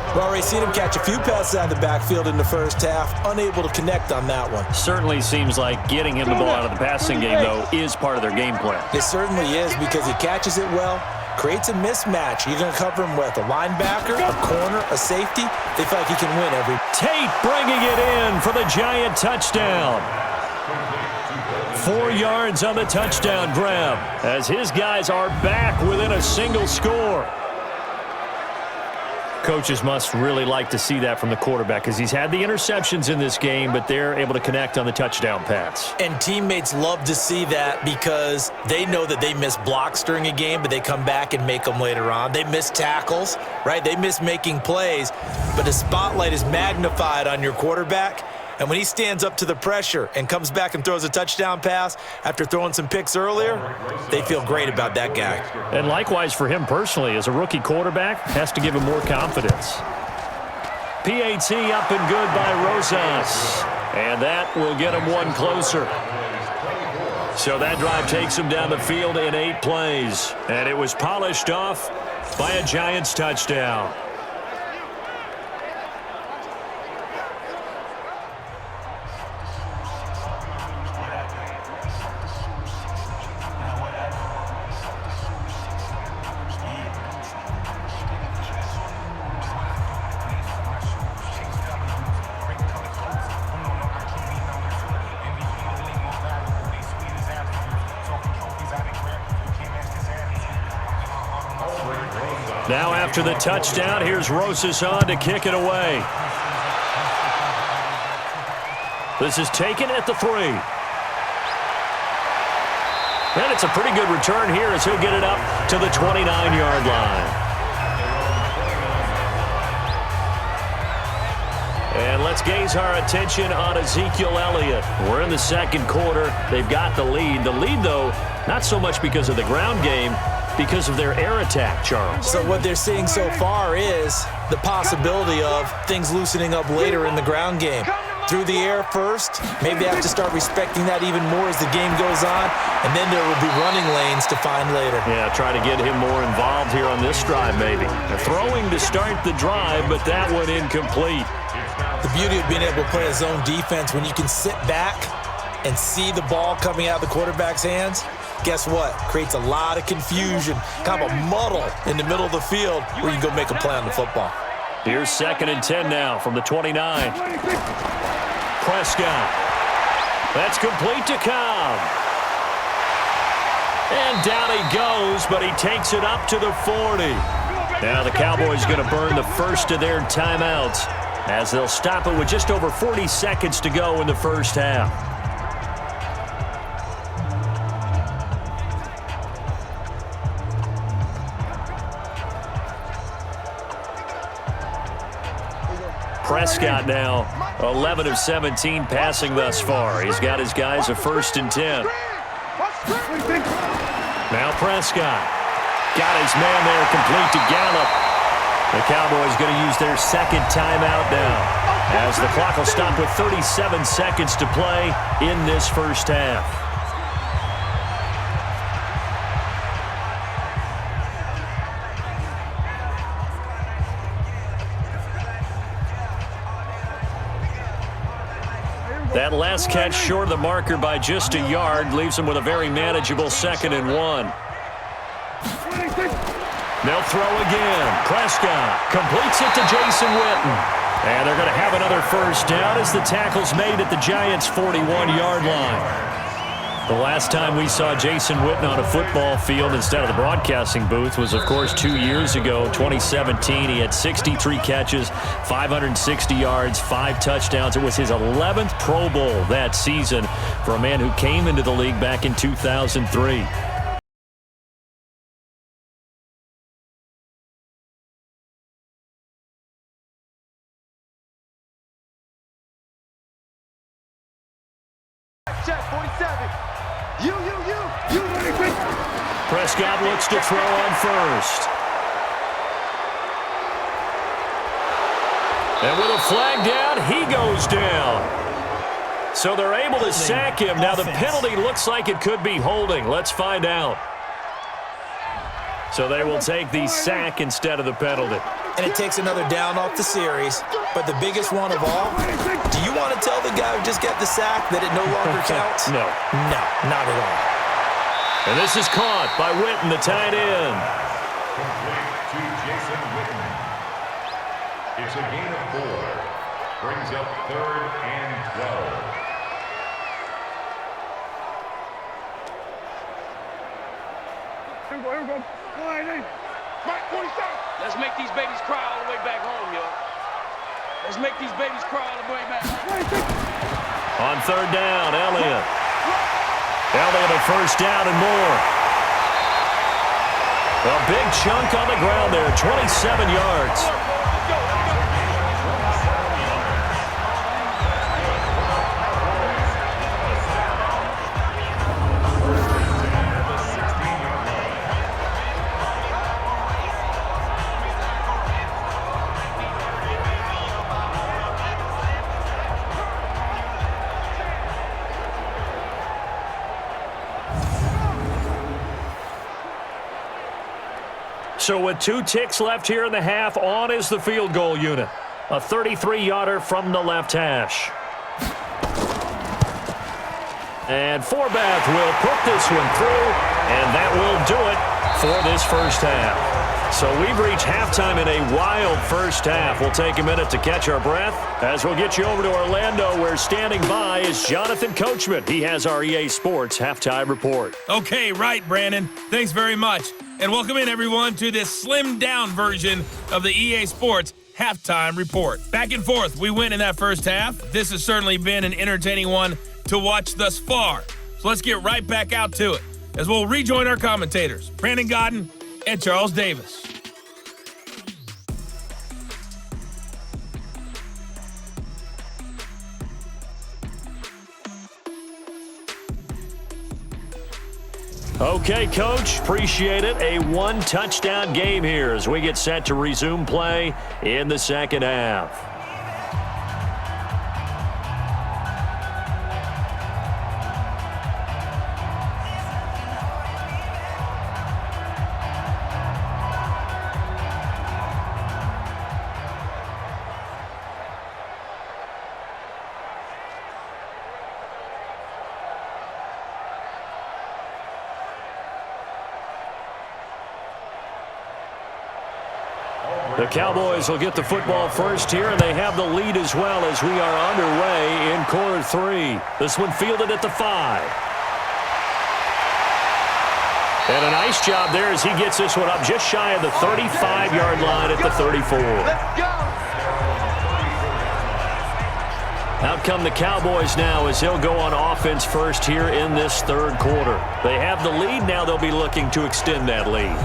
We've already seen him catch a few passes out of the backfield in the first half, unable to connect on that one. Certainly seems like getting him the ball out of the passing game, though, is part of their game plan. It certainly is, because he catches it well, creates a mismatch. You're going to cover him with a linebacker, a corner, a safety. They feel like he can win every. Tate bringing it in for the Giant touchdown. 4 yards on the touchdown grab as his guys are back within a single score. Coaches must really like to see that from the quarterback because he's had the interceptions in this game, but they're able to connect on the touchdown pass. And teammates love to see that because they know that they miss blocks during a game, but they come back and make them later on. They miss tackles, right? They miss making plays, but the spotlight is magnified on your quarterback. And when he stands up to the pressure and comes back and throws a touchdown pass after throwing some picks earlier, they feel great about that guy. And likewise for him personally, as a rookie quarterback, has to give him more confidence. PAT up and good by Rosas. And that will get him one closer. So that drive takes him down the field in 8 plays. And it was polished off by a Giants touchdown. Now after the touchdown, here's Rosas on to kick it away. This is taken at the 3. And it's a pretty good return here as he'll get it up to the 29-yard line. And let's gaze our attention on Ezekiel Elliott. We're in the 2nd quarter. They've got the lead. The lead, though, not so much because of the ground game, because of their air attack, Charles. So what they're seeing so far is the possibility of things loosening up later in the ground game. through the air first. Maybe they have to start respecting that even more as the game goes on, and then there will be running lanes to find later. Yeah, try to get him more involved here on this drive maybe. Throwing to start the drive, but that one incomplete. The beauty of being able to play a zone defense when you can sit back and see the ball coming out of the quarterback's hands, guess what? Creates a lot of confusion, kind of a muddle in the middle of the field where you can go make a play on the football. Here's 2nd and 10 now from the 29. Prescott. That's complete to Cobb. And down he goes, but he takes it up to the 40. Now the Cowboys going to burn the first of their timeouts as they'll stop it with just over 40 seconds to go in the first half. Prescott now 11 of 17 passing thus far. He's got his guys a 1st and 10. Now Prescott got his man there complete to Gallup. The Cowboys going to use their 2nd timeout now as the clock will stop with 37 seconds to play in this first half. That last catch short of the marker by just a yard leaves him with a very manageable 2nd and 1. They'll throw again. Prescott completes it to Jason Witten. And they're going to have another first down as the tackle's made at the Giants' 41-yard line. The last time we saw Jason Witten on a football field instead of the broadcasting booth was, of course, 2 years ago, 2017. He had 63 catches, 560 yards, 5 touchdowns. It was his 11th Pro Bowl that season for a man who came into the league back in 2003. Check, 47. You. Prescott looks to throw on first. And with a flag down, he goes down. So they're able to sack him. Now the penalty looks like it could be holding. Let's find out. So they will take the sack instead of the penalty. And it takes another down off the series. But the biggest one of all, do you want to tell the guy who just got the sack that it no longer counts? No. No, not at all. And this is caught by Witten, the tight end. Complete to Jason Witten. It's a gain of 4. Brings up 3rd and 12. Here we go. Mike, 47. Let's make these babies cry all the way back home, yo. Let's make these babies cry all the way back home. On 3rd down, Elliott. Elliott a first down and more. A big chunk on the ground there, 27 yards. So with 2 ticks left here in the half, on is the field goal unit. A 33-yarder from the left hash. And Forbath will put this one through, and that will do it for this first half. So we've reached halftime in a wild first half. We'll take a minute to catch our breath as we'll get you over to Orlando, where standing by is Jonathan Coachman. He has our EA Sports halftime report. Okay, right, Brandon. Thanks very much. And welcome in, everyone, to this slimmed-down version of the EA Sports halftime report. Back and forth, we win in that first half. This has certainly been an entertaining one to watch thus far. So let's get right back out to it as we'll rejoin our commentators, Brandon Godden and Charles Davis. Okay, Coach, appreciate it. A 1-touchdown game here as we get set to resume play in the second half. The Cowboys will get the football first here, and they have the lead as well as we are underway in quarter 3. This one fielded at the 5. And a nice job there as he gets this one up just shy of the 35-yard line at the 34. Let's go. Out come the Cowboys now as they'll go on offense first here in this third quarter. They have the lead. Now they'll be looking to extend that lead.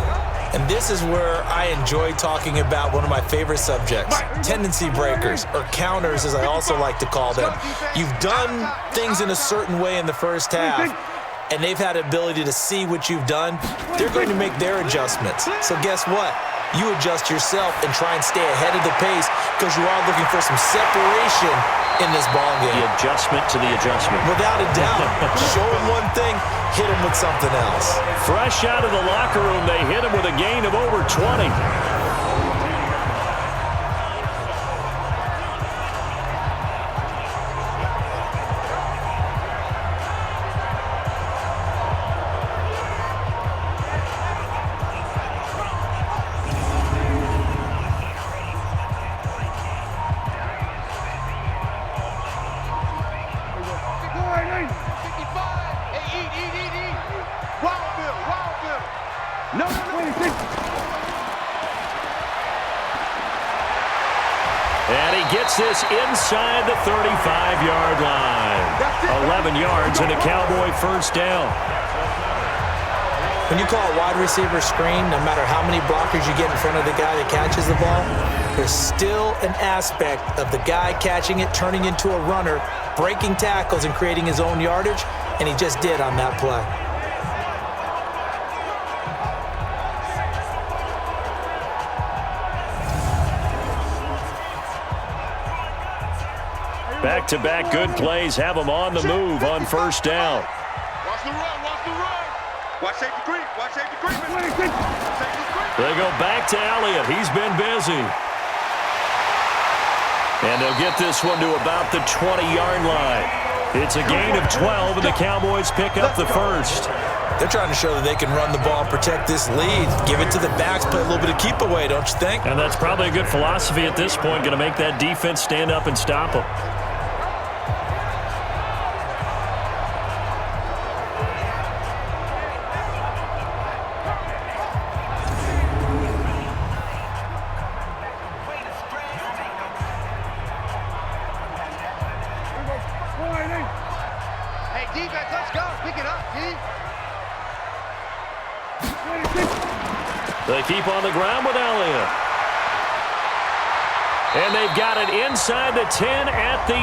And this is where I enjoy talking about one of my favorite subjects, tendency breakers, or counters as I also like to call them. You've done things in a certain way in the first half, and they've had the ability to see what you've done. They're going to make their adjustments. So guess what? You adjust yourself and try and stay ahead of the pace because you are looking for some separation in this ballgame. The adjustment to the adjustment. Without a doubt. Show them one thing, hit them with something else. Fresh out of the locker room, they hit him with a gain of over 20. And he gets this inside the 35-yard line. 11 yards and a Cowboy first down. When you call a wide receiver screen, no matter how many blockers you get in front of the guy that catches the ball, there's still an aspect of the guy catching it, turning into a runner, breaking tackles and creating his own yardage, and he just did on that play. Back-to-back good plays have them on the move on first down. Watch the run, watch the run. Watch safety creep, watch safety creep. They go back to Elliott. He's been busy. And they'll get this one to about the 20-yard line. It's a gain of 12, and the Cowboys pick up the first. They're trying to show that they can run the ball and protect this lead. Give it to the backs, play a little bit of keep away, don't you think? And that's probably a good philosophy at this point, going to make that defense stand up and stop them. They keep on the ground with Elliott. And they've got it inside the 10 at the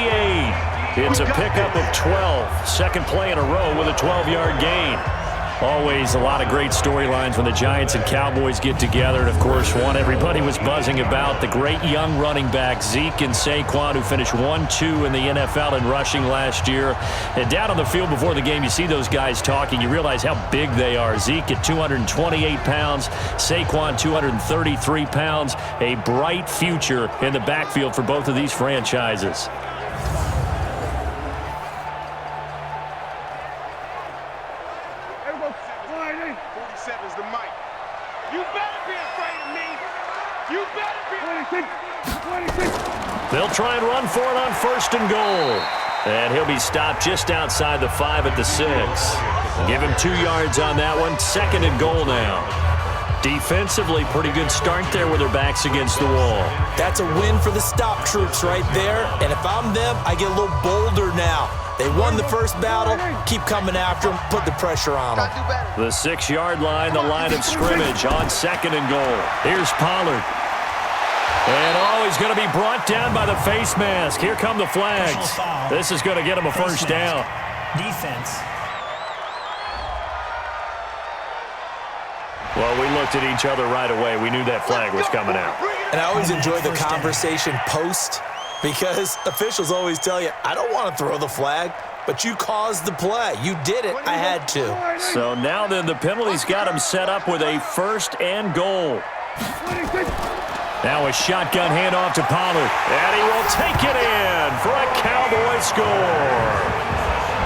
8. It's a pickup of 12. Second play in a row with a 12-yard gain. Always a lot of great storylines when the Giants and Cowboys get together. And, of course, one everybody was buzzing about, the great young running back Zeke and Saquon, who finished 1-2 in the NFL in rushing last year. And down on the field before the game, you see those guys talking. You realize how big they are. Zeke at 228 pounds, Saquon 233 pounds. A bright future in the backfield for both of these franchises. They'll try and run for it on first and goal. And he'll be stopped just outside the 5 at the 6. Give him 2 yards on that one. Second and goal now. Defensively, pretty good start there with their backs against the wall. That's a win for the stop troops right there. And if I'm them, I get a little bolder now. They won the first battle. Keep coming after them. Put the pressure on them. The 6-yard line, the line of scrimmage on second and goal. Here's Pollard. And, he's going to be brought down by the face mask. Here come the flags. This is going to get him a first down. Defense. Well, we looked at each other right away. We knew that flag was coming out. And I always enjoy the conversation post because officials always tell you, I don't want to throw the flag, but you caused the play. You did it. I had to. So now then the penalty's got him set up with a first and goal. Now a shotgun handoff to Pollard. And he will take it in for a Cowboy score.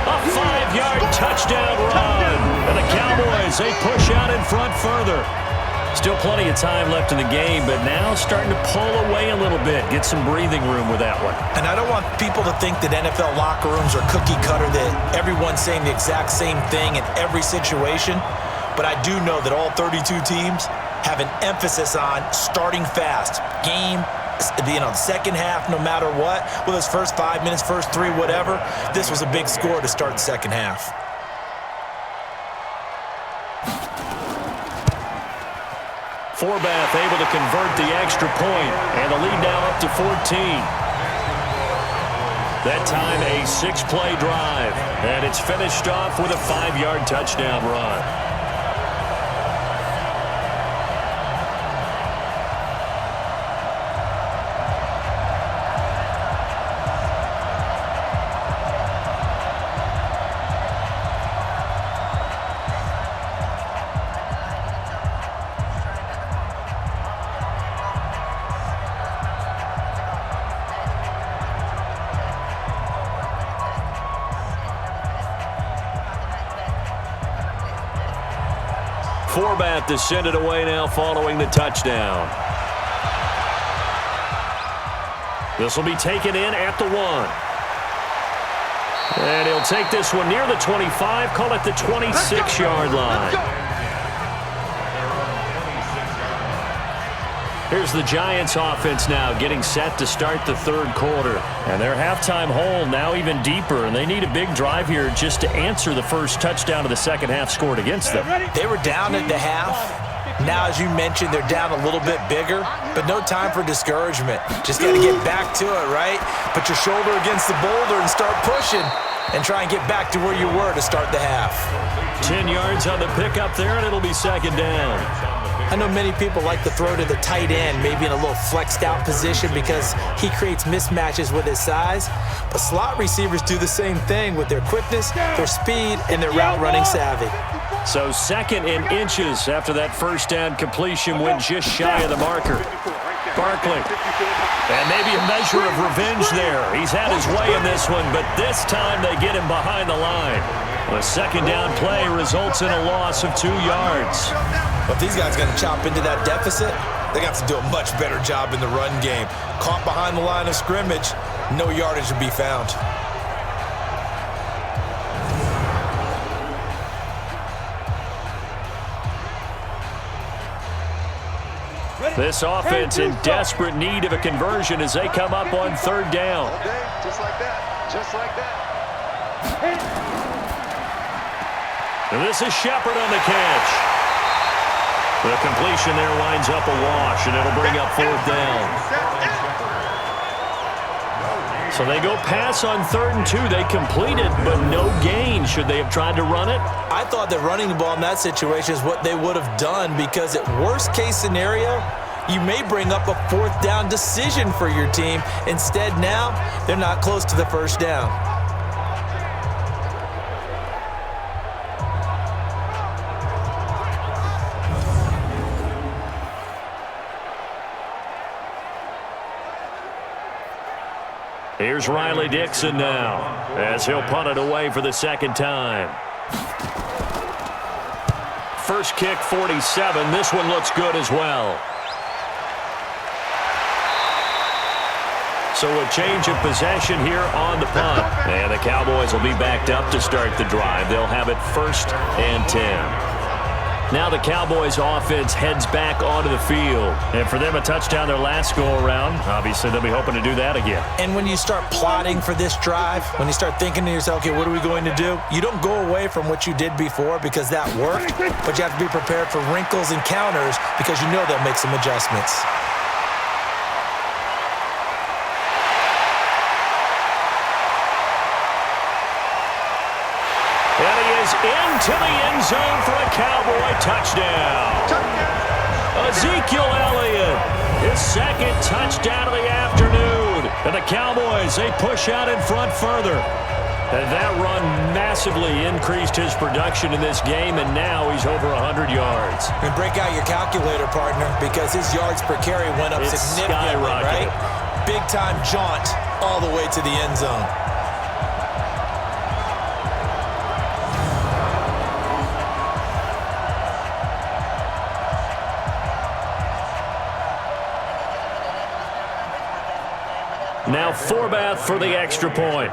A 5-yard touchdown run. And the Cowboys, they push out in front further. Still plenty of time left in the game, but now starting to pull away a little bit. Get some breathing room with that one. And I don't want people to think that NFL locker rooms are cookie cutter, that everyone's saying the exact same thing in every situation. But I do know that all 32 teams have an emphasis on starting fast. Game, second half, no matter what. Whether it's first 5 minutes, first 3, whatever. This was a big score to start the second half. Forbath able to convert the extra point, and the lead now up to 14. That time a 6-play drive, and it's finished off with a 5-yard touchdown run. Forbath to send it away now following the touchdown. This will be taken in at the 1. And he'll take this one near the 25, call it the 26-yard line. Here's the Giants offense now getting set to start the third quarter. And their halftime hole now even deeper, and they need a big drive here just to answer the first touchdown of the second half scored against them. They were down at the half. Now, as you mentioned, they're down a little bit bigger, but no time for discouragement. Just got to get back to it, right? Put your shoulder against the boulder and start pushing and try and get back to where you were to start the half. 10 yards on the pickup there, and it'll be second down. I know many people like to throw to the tight end, maybe in a little flexed out position because he creates mismatches with his size. But slot receivers do the same thing with their quickness, their speed, and their route running savvy. So second in inches after that first down completion went just shy of the marker. Barkley. And maybe a measure of revenge there. He's had his way in this one, but this time they get him behind the line. The second down play results in a loss of 2 yards. But if these guys are going to chop into that deficit, they're going to have to do a much better job in the run game. Caught behind the line of scrimmage, no yardage to be found. This offense in desperate need of a conversion as they come up on third down. Just like that. Just like that. And this is Shepard on the catch. The completion there winds up a wash, and it'll bring up fourth down. So they go pass on 3rd and 2. They complete it, but no gain. Should they have tried to run it? I thought that running the ball in that situation is what they would have done because at worst case scenario, you may bring up a 4th down decision for your team. Instead now, they're not close to the first down. Here's Riley Dixon now as he'll punt it away for the second time. First kick, 47. This one looks good as well. So a change of possession here on the punt. And the Cowboys will be backed up to start the drive. They'll have it 1st and 10. Now the Cowboys offense heads back onto the field. And for them, a touchdown their last go-around. Obviously, they'll be hoping to do that again. And when you start plotting for this drive, when you start thinking to yourself, okay, what are we going to do? You don't go away from what you did before because that worked, but you have to be prepared for wrinkles and counters because you know they'll make some adjustments. And he is into the end zone for a Cowboy touchdown. Ezekiel Elliott, his second touchdown of the afternoon. And the Cowboys, they push out in front further. And that run massively increased his production in this game, and now he's over 100 yards. And break out your calculator, partner, because his yards per carry went up significantly, right? Big-time jaunt all the way to the end zone. Now Forbath for the extra point.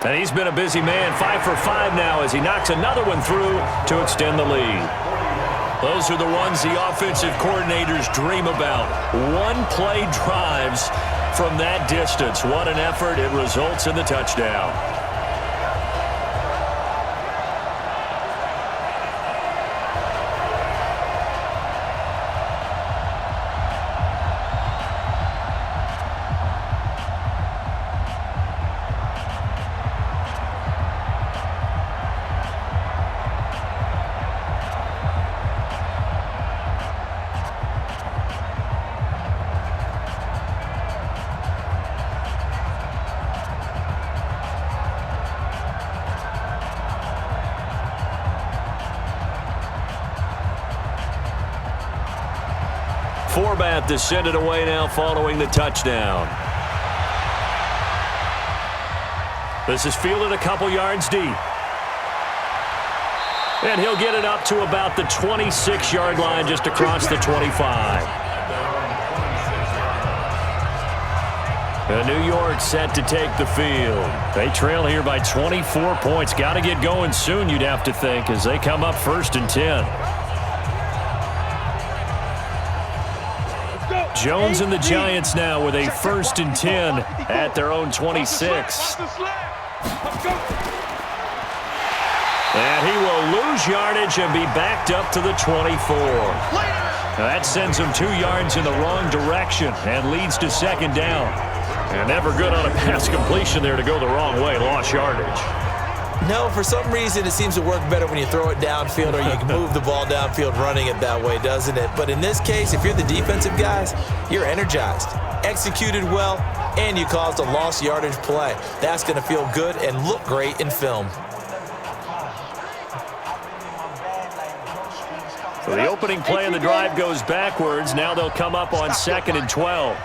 And he's been a busy man, 5 for 5 now as he knocks another one through to extend the lead. Those are the ones the offensive coordinators dream about. One-play drives from that distance. What an effort. It results in the touchdown. Forbath descended away now following the touchdown. This is fielded a couple yards deep. And he'll get it up to about the 26-yard line just across the 25. And New York set to take the field. They trail here by 24 points. Got to get going soon, you'd have to think, as they come up 1st and 10. Jones and the Giants now with a 1st and 10 at their own 26. And he will lose yardage and be backed up to the 24. That sends him 2 yards in the wrong direction and leads to 2nd down. And never good on a pass completion there to go the wrong way. Lost yardage. No, for some reason it seems to work better when you throw it downfield or you can move the ball downfield running it that way, doesn't it? But in this case, if you're the defensive guys, you're energized, executed well, and you caused a lost yardage play. That's going to feel good and look great in film. So the opening play of the drive goes backwards. Now they'll come up on 2nd and 12.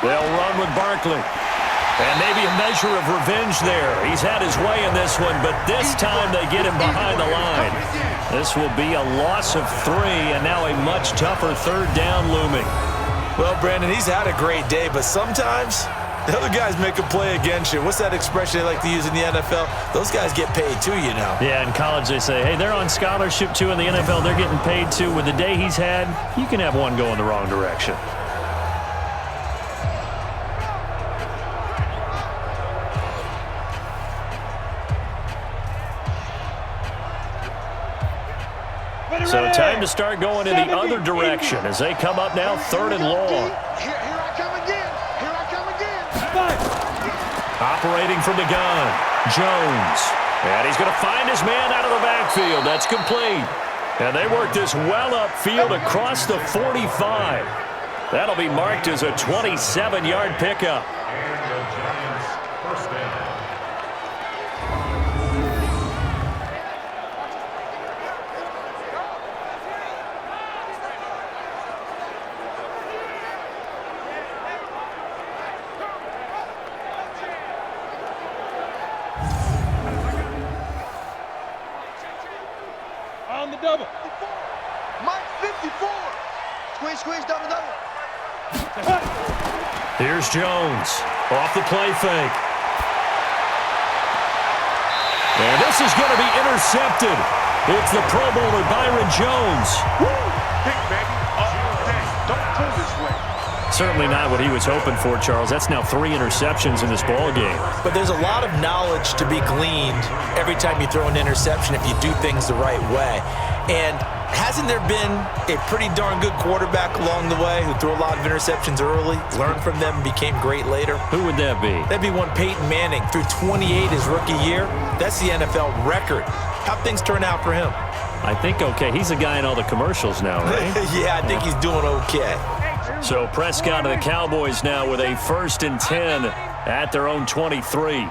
They'll run with Barkley. And maybe a measure of revenge there. He's had his way in this one, but this time they get him behind the line. This will be a loss of 3, and now a much tougher 3rd down looming. Well, Brandon, he's had a great day, but sometimes the other guys make a play against you. What's that expression they like to use in the NFL? Those guys get paid too, you know. Yeah, in college they say, hey, they're on scholarship too. In the NFL, they're getting paid too. With the day he's had, you can have one go in the wrong direction. So time to start going in the other direction as they come up now 3rd and long. Here I come again. Here I come again. Operating from the gun, Jones. And he's going to find his man out of the backfield. That's complete. And they work this well upfield across the 45. That'll be marked as a 27-yard pickup. And the Giants' 1st down. On the double. Mike 54. Squeeze, squeeze, double, double. Here's Jones off the play fake. And this is going to be intercepted. It's the Pro Bowler Byron Jones. Big baby. All day. Don't pull this way. Certainly not what he was hoping for, Charles. That's now 3 interceptions in this ball game. But there's a lot of knowledge to be gleaned every time you throw an interception if you do things the right way. And hasn't there been a pretty darn good quarterback along the way who threw a lot of interceptions early, learned from them, and became great later? Who would that be? That'd be one Peyton Manning. Threw 28 his rookie year. That's the NFL record. How'd things turn out for him? I think okay. He's a guy in all the commercials now, right? Yeah, I think he's doing okay. So Prescott and the Cowboys now with a 1st and 10 at their own 23.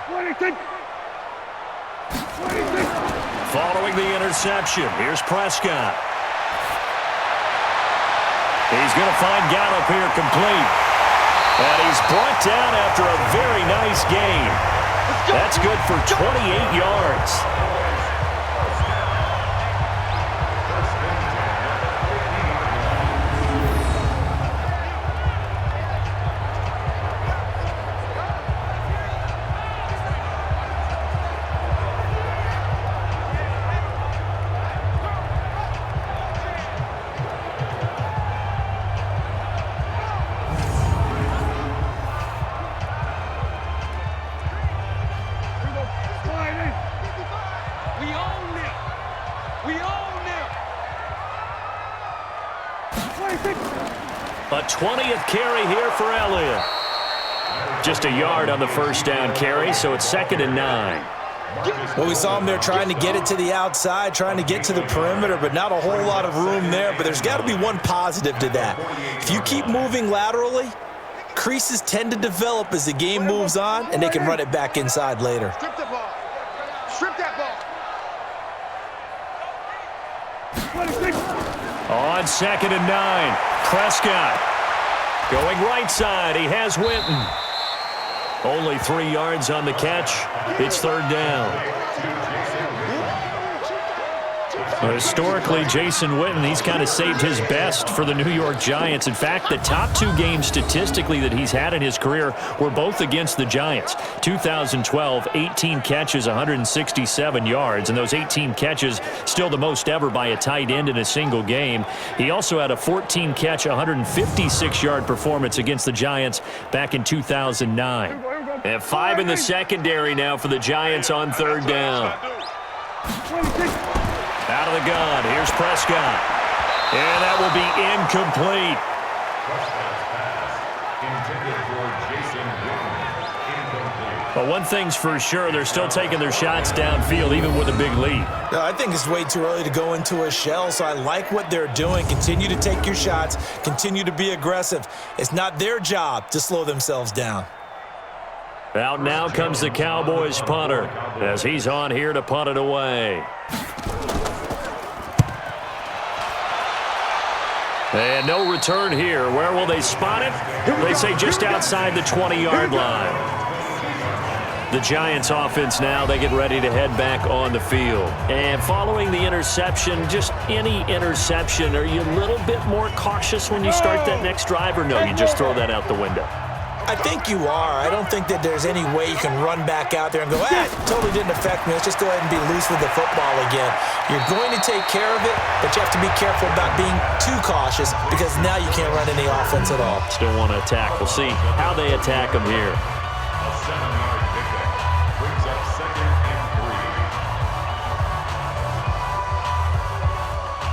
26. 26. Following the interception, here's Prescott. He's going to find Gallup here complete. And he's brought down after a very nice gain. That's good for 28 yards. We own them. A 20th carry here for Elliott. Just a yard on the first down carry, so it's 2nd and 9. Well, we saw him there trying to get it to the outside, trying to get to the perimeter, but not a whole lot of room there. But there's got to be one positive to that. If you keep moving laterally, creases tend to develop as the game moves on, and they can run it back inside later. Strip the ball. Strip that ball. On 2nd and 9, Prescott going right side. He has Winton. Only 3 yards on the catch. It's 3rd down. Historically, Jason Witten, he's kind of saved his best for the New York Giants. In fact, the top 2 games statistically that he's had in his career were both against the Giants. 2012, 18 catches, 167 yards, and those 18 catches still the most ever by a tight end in a single game. He also had a 14-catch, 156-yard performance against the Giants back in 2009. And 5 in the secondary now for the Giants on 3rd down. Out of the gun, here's Prescott. And that will be incomplete. But one thing's for sure, they're still taking their shots downfield, even with a big lead. I think it's way too early to go into a shell, so I like what they're doing. Continue to take your shots. Continue to be aggressive. It's not their job to slow themselves down. Out now comes the Cowboys punter as he's on here to punt it away. And no return here. Where will they spot it? They say just outside the 20-yard line. The Giants offense now, they get ready to head back on the field. And following the interception, just any interception, are you a little bit more cautious when you start that next drive, or no, you just throw that out the window? I think you are. I don't think that there's any way you can run back out there and go, it totally didn't affect me. Let's just go ahead and be loose with the football again. You're going to take care of it, but you have to be careful about being too cautious because now you can't run any offense at all. Still want to attack. We'll see how they attack them here. A 7-yard pickup brings up 2nd and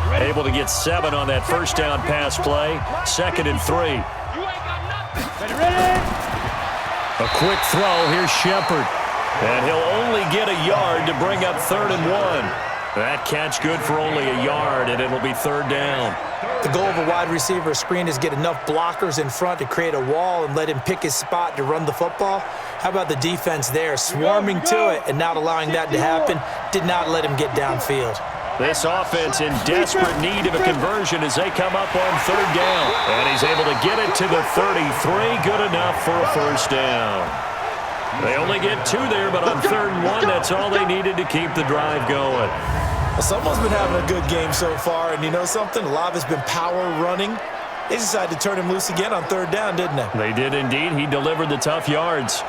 3. Able to get 7 on that first down pass play. 2nd and 3. A quick throw. Here's Shepard. And he'll only get a yard to bring up 3rd and 1. That catch good for only a yard, and it'll be 3rd down. The goal of a wide receiver screen is get enough blockers in front to create a wall and let him pick his spot to run the football. How about the defense there, swarming to it and not allowing that to happen? Did not let him get downfield. This offense in desperate need of a conversion as they come up on 3rd down. And he's able to get it to the 33. Good enough for a first down. They only get 2 there, but on 3rd and 1, that's all they needed to keep the drive going. Well, someone's been having a good game so far, and you know something? A lot of it's been power running. They decided to turn him loose again on 3rd down, didn't they? They did indeed. He delivered the tough yards.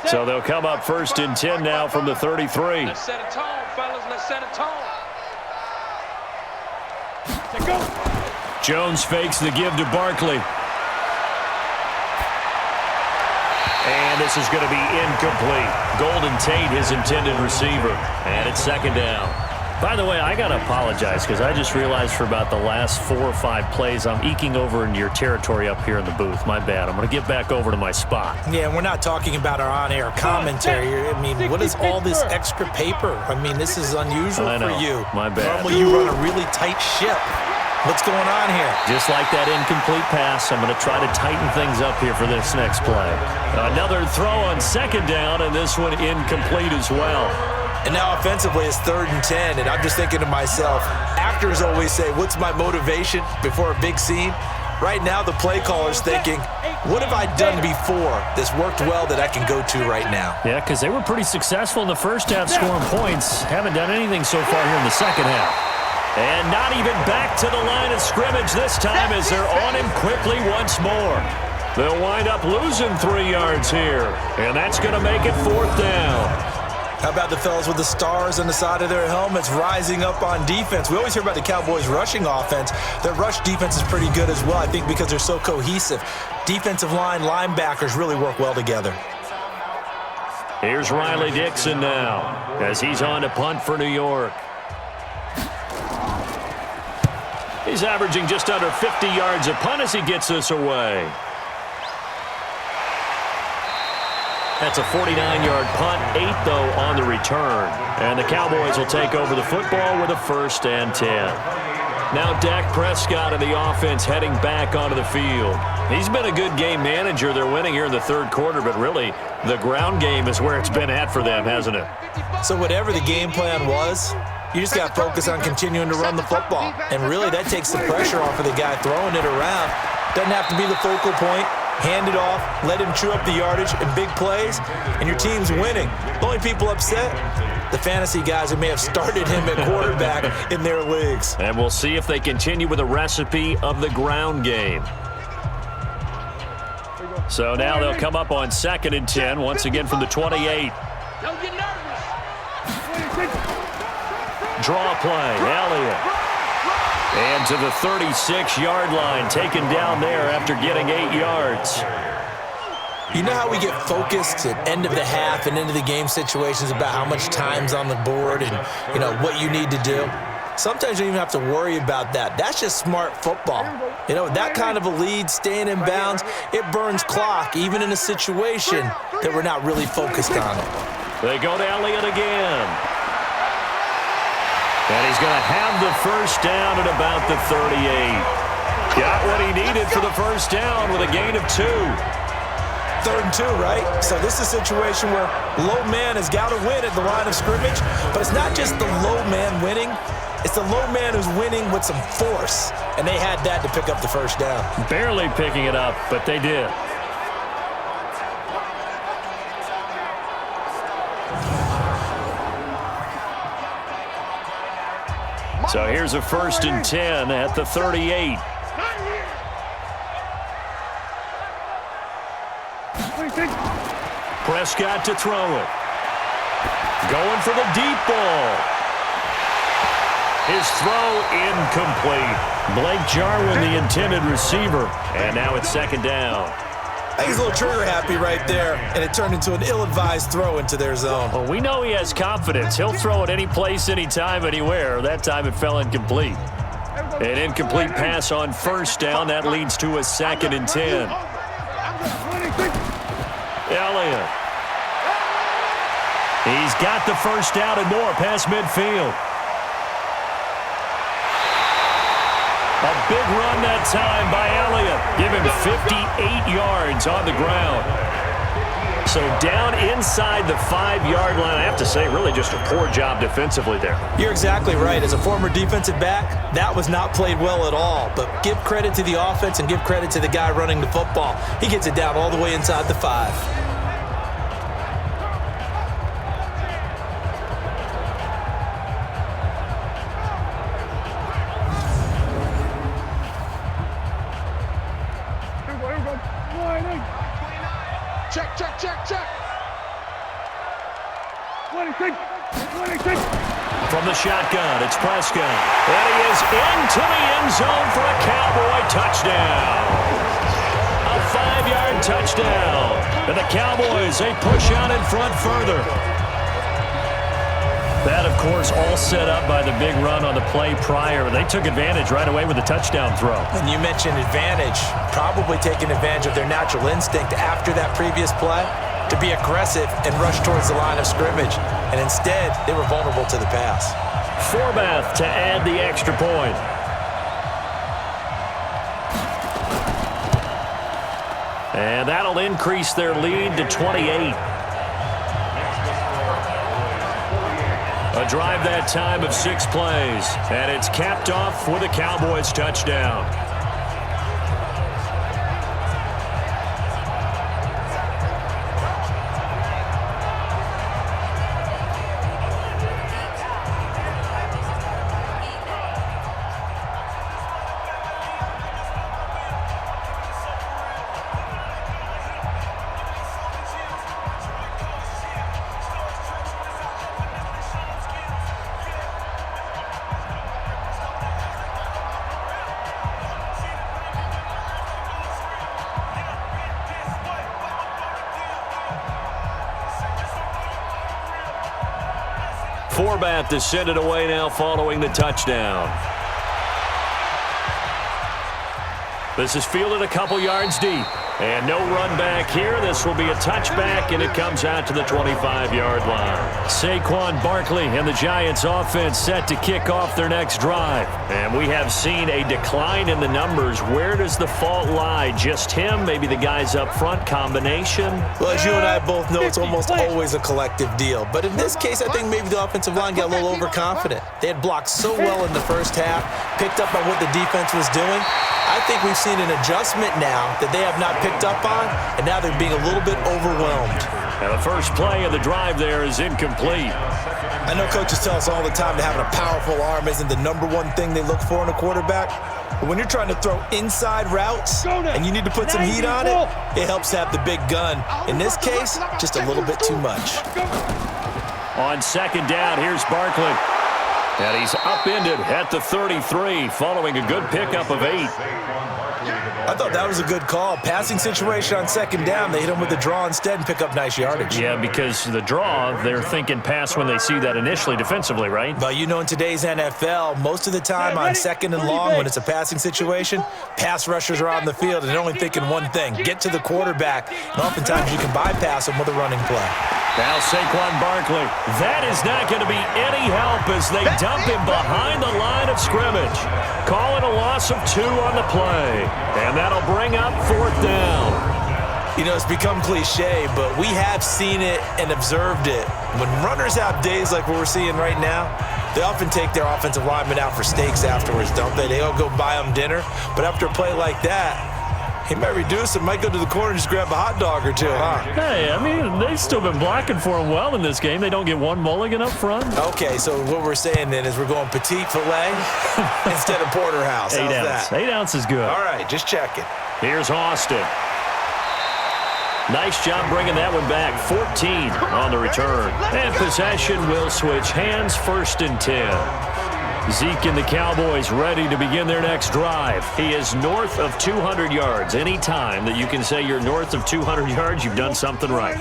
So they'll come up 1st and 10 now from the 33. Let's set a tone, fellas. Let's set a tone. Jones fakes the give to Barkley. And this is going to be incomplete. Golden Tate, his intended receiver. And it's 2nd down. By the way, I got to apologize because I just realized for about the last 4 or 5 plays, I'm eking over into your territory up here in the booth. My bad. I'm going to get back over to my spot. Yeah, we're not talking about our on-air commentary. I mean, what is all this extra paper? I mean, this is unusual for you. My bad. Normally you run a really tight ship. What's going on here? Just like that incomplete pass, I'm going to try to tighten things up here for this next play. Another throw on 2nd down, and this one incomplete as well. And now offensively it's 3rd and 10, and I'm just thinking to myself, actors always say, what's my motivation before a big scene? Right now the play caller's thinking, what have I done before that's worked well that I can go to right now? Yeah, because they were pretty successful in the first half scoring points. Haven't done anything so far here in the second half. And not even back to the line of scrimmage this time as they're on him quickly once more. They'll wind up losing 3 yards here, and that's going to make it 4th down. How about the fellas with the stars on the side of their helmets rising up on defense? We always hear about the Cowboys' rushing offense. Their rush defense is pretty good as well, I think, because they're so cohesive. Defensive line, linebackers really work well together. Here's Riley Dixon now as he's on to punt for New York. He's averaging just under 50 yards a punt as he gets this away. That's a 49-yard punt, 8 though on the return. And the Cowboys will take over the football with a 1st and 10. Now Dak Prescott of the offense heading back onto the field. He's been a good game manager. They're winning here in the 3rd quarter, but really the ground game is where it's been at for them, hasn't it? So whatever the game plan was, you just got to focus on continuing to run the football. And really that takes the pressure off of the guy throwing it around. Doesn't have to be the focal point. Hand it off, let him chew up the yardage in big plays, and your team's winning. The only people upset, the fantasy guys who may have started him at quarterback in their leagues. And we'll see if they continue with a recipe of the ground game. So now they'll come up on 2nd and 10, once again from the 28. Don't get nervous. Draw play, Elliott. And to the 36-yard line, taken down there after getting 8 yards. You know how we get focused at end of the half and into the game situations about how much time's on the board and, you know, what you need to do? Sometimes you don't even have to worry about that. That's just smart football. You know, that kind of a lead, staying in bounds, it burns clock, even in a situation that we're not really focused on it. They go to Elliott again. And he's going to have the 1st down at about the 38. Got what he needed for the 1st down with a gain of 2. 3rd and 2, right? So this is a situation where low man has got to win at the line of scrimmage, but it's not just the low man winning. It's the low man who's winning with some force, and they had that to pick up the 1st down. Barely picking it up, but they did. So here's a 1st and 10 at the 38. Prescott to throw it. Going for the deep ball. His throw incomplete. Blake Jarwin, the intended receiver. And now it's 2nd down. I think he's a little trigger happy right there, and it turned into an ill-advised throw into their zone. Well, we know he has confidence. He'll throw it any place, anytime, anywhere. That time it fell incomplete. An incomplete pass on 1st down. That leads to a 2nd and 10. Elliott. He's got the 1st down and more past midfield. A big run that time by Elliott. Give him 58 yards on the ground. So down inside the 5-yard line. I have to say, really just a poor job defensively there. You're exactly right. As a former defensive back, that was not played well at all. But give credit to the offense and give credit to the guy running the football. He gets it down all the way inside the 5. From the shotgun, it's Prescott. And he is into the end zone for a Cowboy touchdown. A 5-yard touchdown. And the Cowboys, they push out in front further. That, of course, all set up by the big run on the play prior. They took advantage right away with the touchdown throw. And you mentioned advantage, probably taking advantage of their natural instinct after that previous play to be aggressive and rush towards the line of scrimmage. And instead, they were vulnerable to the pass. Forbath to add the extra point. And that'll increase their lead to 28. A drive that time of 6 plays. And it's capped off with a Cowboys touchdown. Forbat to send it away now following the touchdown. This is fielded a couple yards deep. And no run back here. This will be a touchback, and it comes out to the 25-yard line. Saquon Barkley and the Giants offense set to kick off their next drive. And we have seen a decline in the numbers. Where does the fault lie? Just him? Maybe the guys up front? Combination? Well, as you and I both know, it's almost always a collective deal. But in this case, I think maybe the offensive line got a little overconfident. They had blocked so well in the first half, picked up on what the defense was doing. I think we've seen an adjustment now that they have not picked up on, and now they're being a little bit overwhelmed. And the first play of the drive there is incomplete. I know coaches tell us all the time that having a powerful arm isn't the #1 thing they look for in a quarterback. But when you're trying to throw inside routes and you need to put some heat on it, it helps to have the big gun. In this case, just a little bit too much. On second down, here's Barkley. And he's upended at the 33 following a good pickup of 8. I thought that was a good call. Passing situation on second down. They hit him with the draw instead and pick up nice yardage. Yeah, because the draw, they're thinking pass when they see that initially defensively, right? But you know, in today's NFL, most of the time on second and long, when it's a passing situation, pass rushers are on the field and they're only thinking one thing, get to the quarterback. And oftentimes you can bypass them with a running play. Now Saquon Barkley. That is not going to be any help as they dump him behind the line of scrimmage. Calling a loss of 2 on the play. And that'll bring up 4th down. You know, it's become cliche, but we have seen it and observed it. When runners have days like what we're seeing right now, they often take their offensive linemen out for steaks afterwards, don't they? They all go buy them dinner. But after a play like that, he might reduce it, might go to the corner and just grab a hot dog or two, huh? Hey, I mean, they've still been blocking for him well in this game. They don't get one mulligan up front. Okay, so what we're saying then is we're going petite filet instead of porterhouse. 8 How's ounce. that? 8 ounce is good. All right, just checking. Here's Austin. Nice job bringing that one back. 14 on the return. And possession will switch hands, 1st and 10. Zeke and the Cowboys ready to begin their next drive. He is north of 200 yards. Any time that you can say you're north of 200 yards, you've done something right.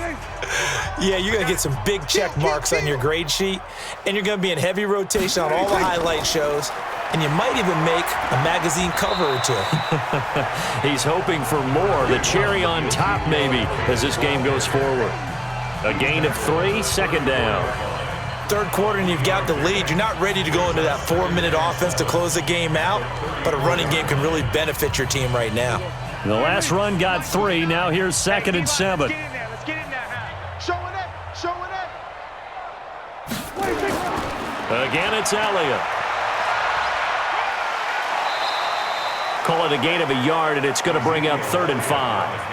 Yeah, you're going to get some big check marks on your grade sheet, and you're going to be in heavy rotation on all the highlight shows, and you might even make a magazine cover or 2. He's hoping for more, the cherry on top maybe, as this game goes forward. A gain of 3, 2nd down. Third quarter and you've got the lead. You're not ready to go into that 4-minute offense to close the game out, but a running game can really benefit your team right now. The last run got 3. Now here's 2nd and 7. Let's get in there. Showing it. Again, it's Elliott. Call it a gain of a yard, and it's going to bring up 3rd and 5.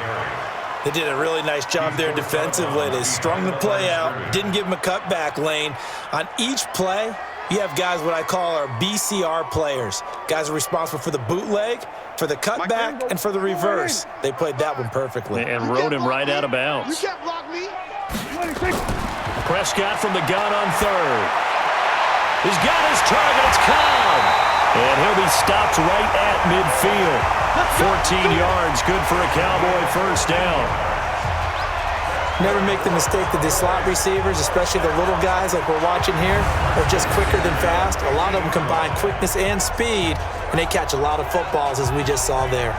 They did a really nice job there defensively. They strung the play out, didn't give them a cutback lane. On each play, you have guys what I call our BCR players. Guys are responsible for the bootleg, for the cutback, and for the reverse. They played that one perfectly. And rode him right out of bounds. You can't block me. Prescott from the gun on 3rd. He's got his target. It's Cobb. And he'll be stopped right at midfield. 14 yards, good for a Cowboy 1st down. Never make the mistake that the slot receivers, especially the little guys like we're watching here, are just quicker than fast. A lot of them combine quickness and speed, and they catch a lot of footballs, as we just saw there.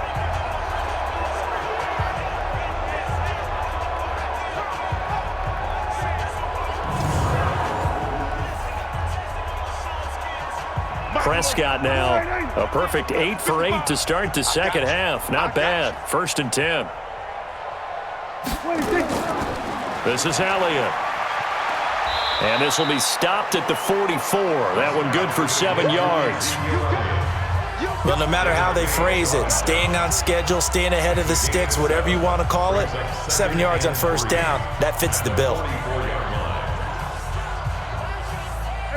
Prescott now, a perfect 8 for 8 to start the second half. Not bad. 1st and 10. This is Elliott. And this will be stopped at the 44. That one good for 7 yards. Well, no matter how they phrase it, staying on schedule, staying ahead of the sticks, whatever you want to call it, 7 yards on 1st down, that fits the bill.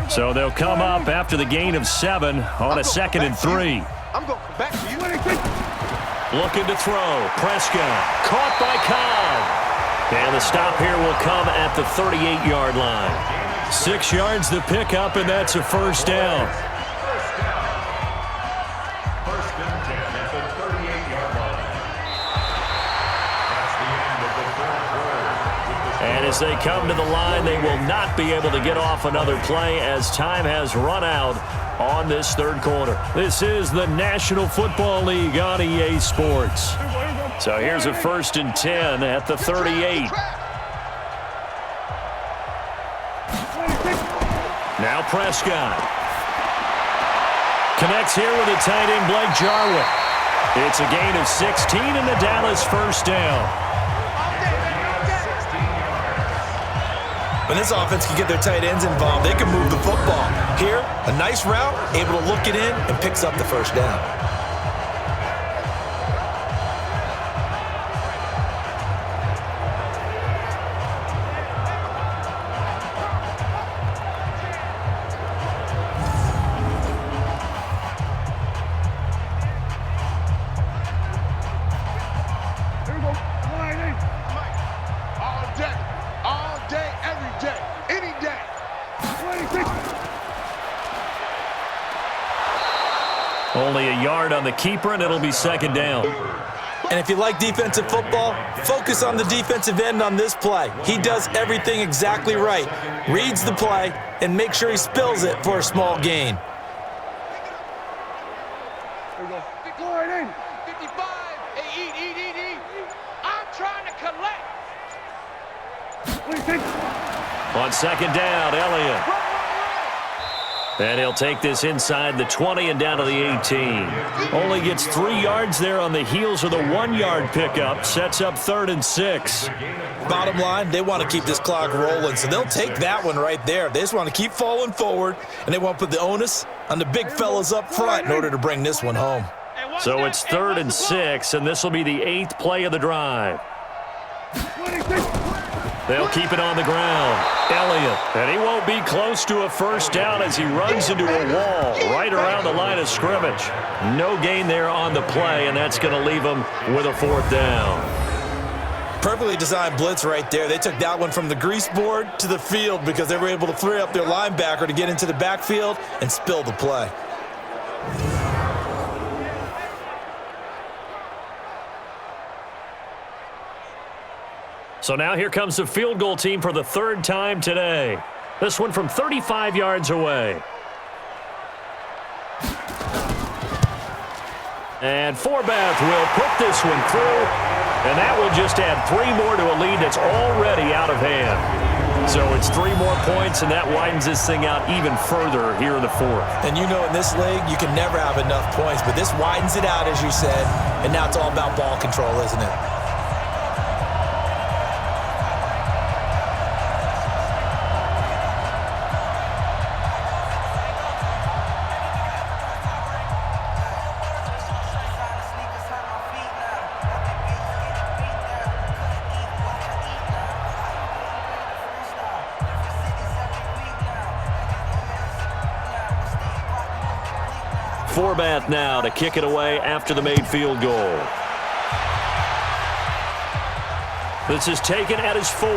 So they'll come up after the gain of 7 on a 2nd and 3. I'm going back to you. Looking to throw. Prescott caught by Cobb. And the stop here will come at the 38-yard line. 6 yards the pickup, and that's a 1st down. First and 10 at the 38-yard line. That's the end of the 3rd quarter. And And as they come to the line, they will not be able to get off another play as time has run out on this third quarter. This is the National Football League on EA Sports. So here's a 1st and 10 at the 38. Now Prescott. Connects here with a tight end, Blake Jarwin. It's a gain of 16 and the Dallas first down. When this offense can get their tight ends involved, they can move the football. Here, a nice route, able to look it in, and picks up the first down. Only a yard on the keeper, and it'll be 2nd down. And if you like defensive football, focus on the defensive end on this play. He does everything exactly right. Reads the play and makes sure he spills it for a small gain. There we go. 55. Hey, eat. I'm trying to collect. On 2nd down, Elliott. And he'll take this inside the 20 and down to the 18. Only gets 3 yards there on the heels of the 1-yard pickup. Sets up 3rd and 6. Bottom line, they want to keep this clock rolling, so they'll take that one right there. They just want to keep falling forward, and they want to put the onus on the big fellas up front in order to bring this one home. So it's 3rd and 6, and this will be the 8th play of the drive. They'll keep it on the ground. Elliott, and he won't be close to a first down as he runs into a wall right around the line of scrimmage. No gain there on the play, and that's going to leave him with a 4th down. Perfectly designed blitz right there. They took that one from the grease board to the field because they were able to free up their linebacker to get into the backfield and spill the play. So now here comes the field goal team for the 3rd time today. This one from 35 yards away. And Forbath will put this one through, and that will just add 3 more to a lead that's already out of hand. So it's 3 more points, and that widens this thing out even further here in the 4th. And you know in this league, you can never have enough points, but this widens it out, as you said, and now it's all about ball control, isn't it? Forbath now to kick it away after the made field goal. This is taken at his 4.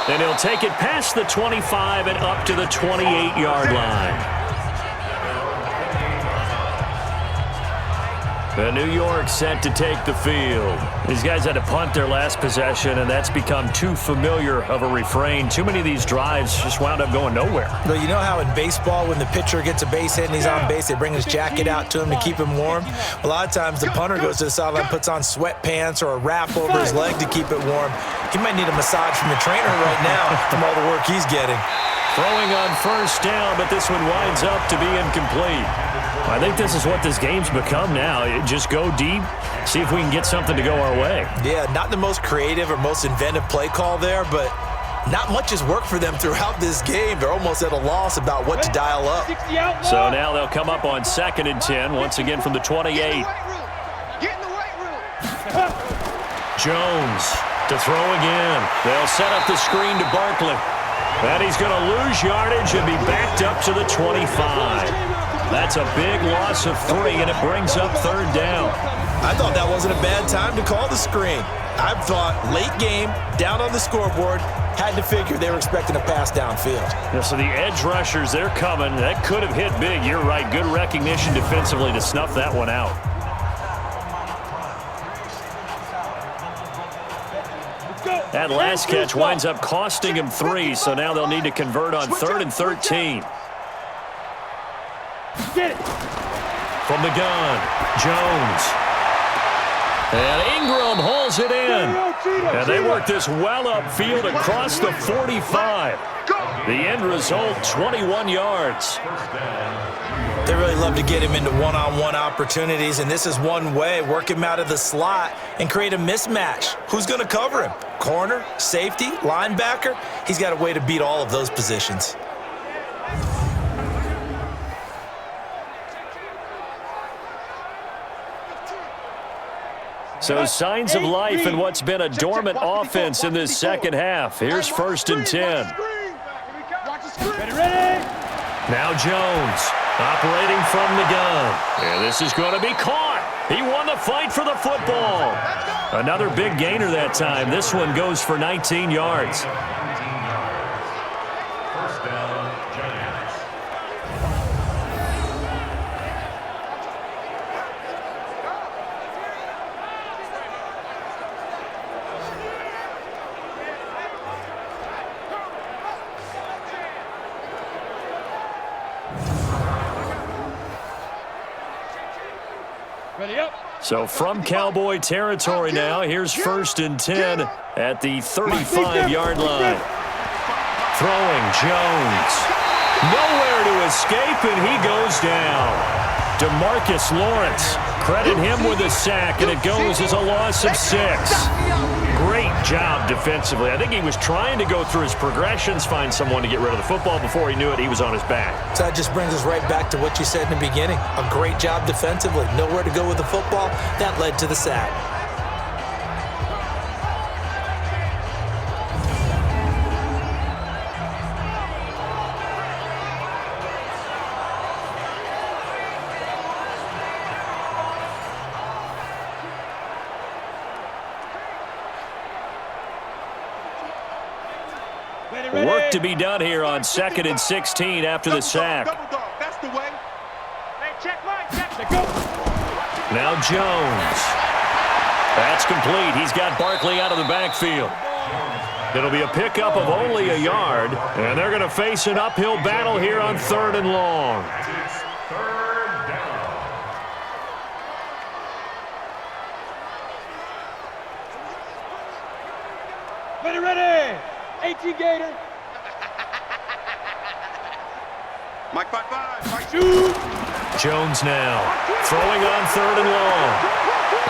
And he'll take it past the 25 and up to the 28-yard line. And New York set to take the field. These guys had to punt their last possession, and that's become too familiar of a refrain. Too many of these drives just wound up going nowhere. Well, you know how in baseball, when the pitcher gets a base hit and he's on base, they bring his jacket out to him to keep him warm? A lot of times the punter goes to the sideline, puts on sweatpants or a wrap over his leg to keep it warm. He might need a massage from the trainer right now from all the work he's getting. Throwing on first down, but this one winds up to be incomplete. I think this is what this game's become now. Just go deep, see if we can get something to go our way. Yeah, not the most creative or most inventive play call there, but not much has worked for them throughout this game. They're almost at a loss about what to dial up. So now they'll come up on 2nd and 10, once again from the 28. Get in the weight room. Jones to throw again. They'll set up the screen to Barkley. And he's going to lose yardage and be backed up to the 25. That's a big loss of 3, and it brings up 3rd down. I thought that wasn't a bad time to call the screen. I thought late game, down on the scoreboard, had to figure they were expecting a pass downfield. Yeah, so the edge rushers, they're coming. That could have hit big. You're right. Good recognition defensively to snuff that one out. That last catch winds up costing him 3, so now they'll need to convert on 3rd and 13. Get it. From the gun, Jones. And Ingram hauls it in. And they work this well upfield across the 45. The end result, 21 yards. They really love to get him into one-on-one opportunities, and this is one way. Work him out of the slot and create a mismatch. Who's going to cover him? Corner, safety, linebacker? He's got a way to beat all of those positions. So signs of life in what's been a dormant offense in this second half. Here's 1st and 10. Ready. Now Jones operating from the gun. And this is going to be caught. He won the fight for the football. Another big gainer that time. This one goes for 19 yards. First down, Giants. Ready up. So from Cowboy territory now, here's 1st and 10 at the 35-yard line. Throwing Jones. Nowhere to escape, and he goes down. DeMarcus Lawrence, credit him with a sack, and it goes as a loss of 6. Great job defensively. I think he was trying to go through his progressions, find someone to get rid of the football. Before he knew it, he was on his back. So that just brings us right back to what you said in the beginning. A great job defensively. Nowhere to go with the football. That led to the sack. Work to be done here on 2nd and 16 after the sack. That's the way. Hey, check line, check. Go. Now Jones. That's complete. He's got Barkley out of the backfield. It'll be a pickup of only a yard, and they're going to face an uphill battle here on 3rd and long. It's 3rd down. Ready. 18 Gator. Mike 5-5. Mike 2. Jones now throwing on 3rd and long.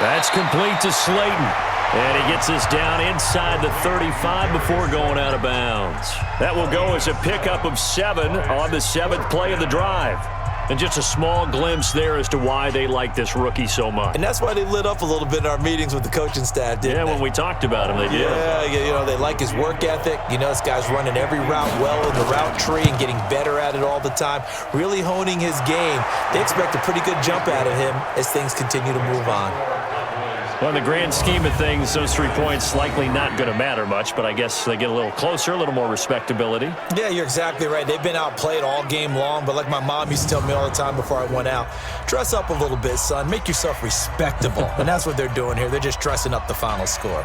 That's complete to Slayton. And he gets us down inside the 35 before going out of bounds. That will go as a pickup of 7 on the 7th play of the drive. And just a small glimpse there as to why they like this rookie so much. And that's why they lit up a little bit in our meetings with the coaching staff, didn't they? When we talked about him, they did. Yeah, they like his work ethic. This guy's running every route well in the route tree and getting better at it all the time, really honing his game. They expect a pretty good jump out of him as things continue to move on. Well, in the grand scheme of things, those 3 points likely not going to matter much, but I guess they get a little closer, a little more respectability. Yeah, you're exactly right. They've been outplayed all game long, but like my mom used to tell me all the time before I went out, dress up a little bit, son. Make yourself respectable. And that's what they're doing here. They're just dressing up the final score.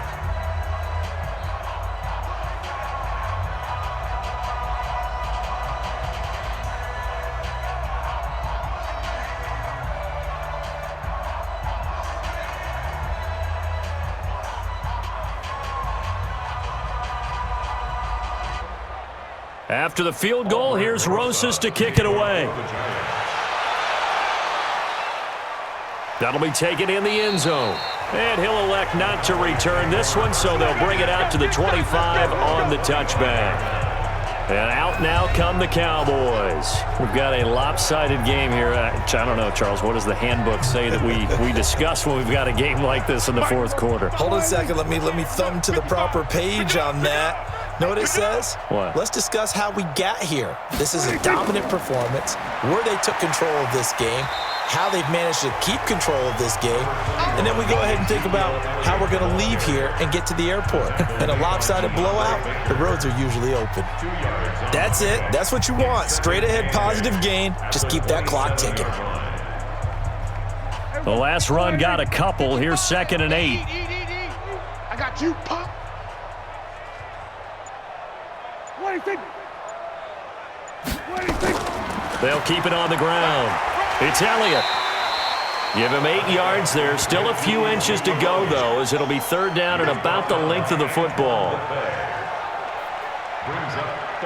After the field goal, here's Rosas to kick it away. That'll be taken in the end zone. And he'll elect not to return this one, so they'll bring it out to the 25 on the touchback. And out now come the Cowboys. We've got a lopsided game here. I don't know, Charles, what does the handbook say that we discuss when we've got a game like this in the 4th quarter? Hold on a second. Let me thumb to the proper page on that. Know what it says? What? Let's discuss how we got here. This is a dominant performance, where they took control of this game, how they've managed to keep control of this game, and then we go ahead and think about how we're going to leave here and get to the airport. In a lopsided blowout, the roads are usually open. That's it. That's what you want. Straight ahead positive gain. Just keep that clock ticking. The last run got a couple. Here's 2nd and 8. I got you, Pop. They'll keep it on the ground. It's Elliott. Give him 8 yards there. Still a few inches to go, though, as it'll be third down and about the length of the football.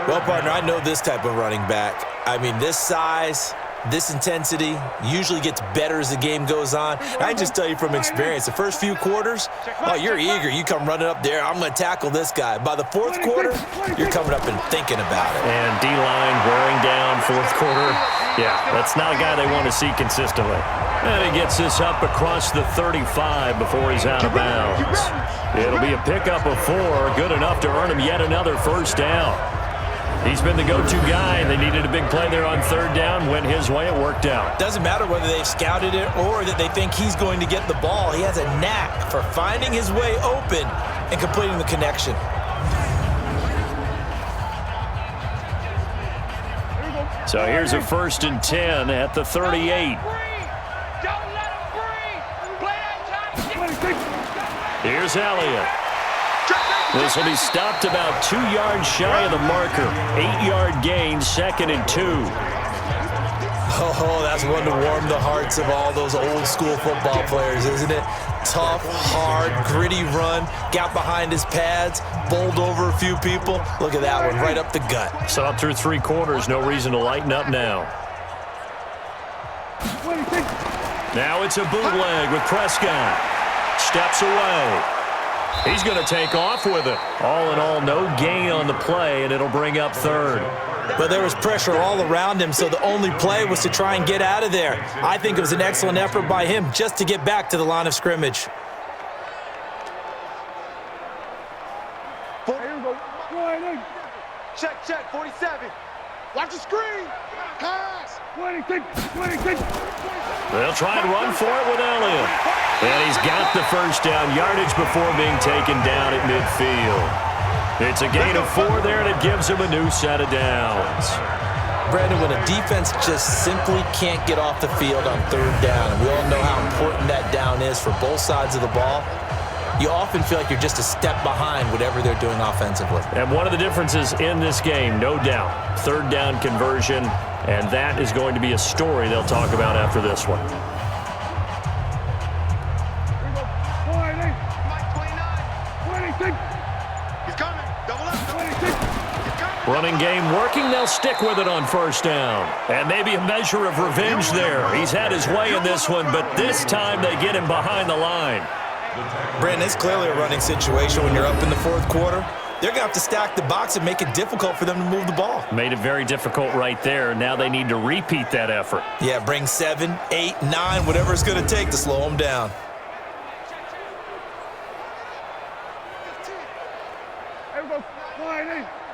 Well, partner, I know this type of running back. I mean, this size, this intensity usually gets better as the game goes on. And I just tell you from experience, the first few quarters, oh, you're eager. You come running up there, I'm going to tackle this guy. By the fourth quarter, you're coming up and thinking about it. And D-line wearing down fourth quarter. Yeah, that's not a guy they want to see consistently. And he gets this up across the 35 before he's out of bounds. It'll be a pickup of 4, good enough to earn him yet another first down. He's been the go-to guy, and they needed a big play there on third down. Went his way, it worked out. Doesn't matter whether they've scouted it or that they think he's going to get the ball. He has a knack for finding his way open and completing the connection. So here's a 1st and 10 at the 38. Here's Elliott. This will be stopped about 2 yards shy of the marker. 8-yard gain, 2nd and 2. Oh, that's one to warm the hearts of all those old-school football players, isn't it? Tough, hard, gritty run. Got behind his pads, bowled over a few people. Look at that one, right up the gut. Saw it through 3 quarters. No reason to lighten up now. Now it's a bootleg with Prescott. Steps away. He's going to take off with it. All in all, no gain on the play, and it'll bring up third. But there was pressure all around him, so the only play was to try and get out of there. I think it was an excellent effort by him just to get back to the line of scrimmage. Check, 47. Watch the screen. Pass. 26. They'll try and run for it with Elliott. And he's got the first down yardage before being taken down at midfield. It's a gain of 4 there, and it gives him a new set of downs. Brandon, when a defense just simply can't get off the field on third down, and we all know how important that down is for both sides of the ball, you often feel like you're just a step behind whatever they're doing offensively. And one of the differences in this game, no doubt, third down conversion, and that is going to be a story they'll talk about after this one. Running game working. They'll stick with it on first down. And maybe a measure of revenge there. He's had his way in this one, but this time they get him behind the line. Brandon, it's clearly a running situation when you're up in the fourth quarter. They're going to have to stack the box and make it difficult for them to move the ball. Made it very difficult right there. Now they need to repeat that effort. Yeah, bring 7, 8, 9, whatever it's going to take to slow them down.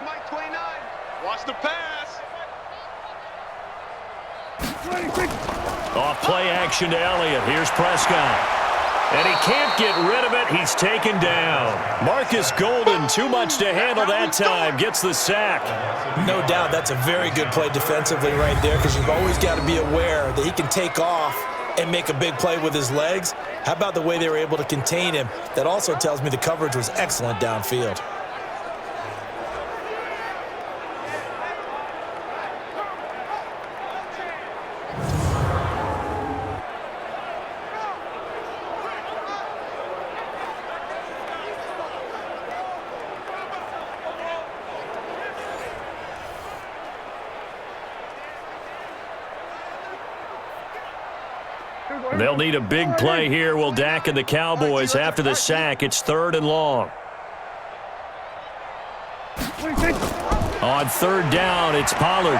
Mike 29. Watch the pass. Off play action to Elliott. Here's Prescott. And he can't get rid of it. He's taken down. Marcus Golden, too much to handle that time. Gets the sack. No doubt that's a very good play defensively right there, because you've always got to be aware that he can take off and make a big play with his legs. How about the way they were able to contain him? That also tells me the coverage was excellent downfield. They'll need a big play here. Will Dak and the Cowboys after the sack. It's 3rd and long. On 3rd down, it's Pollard.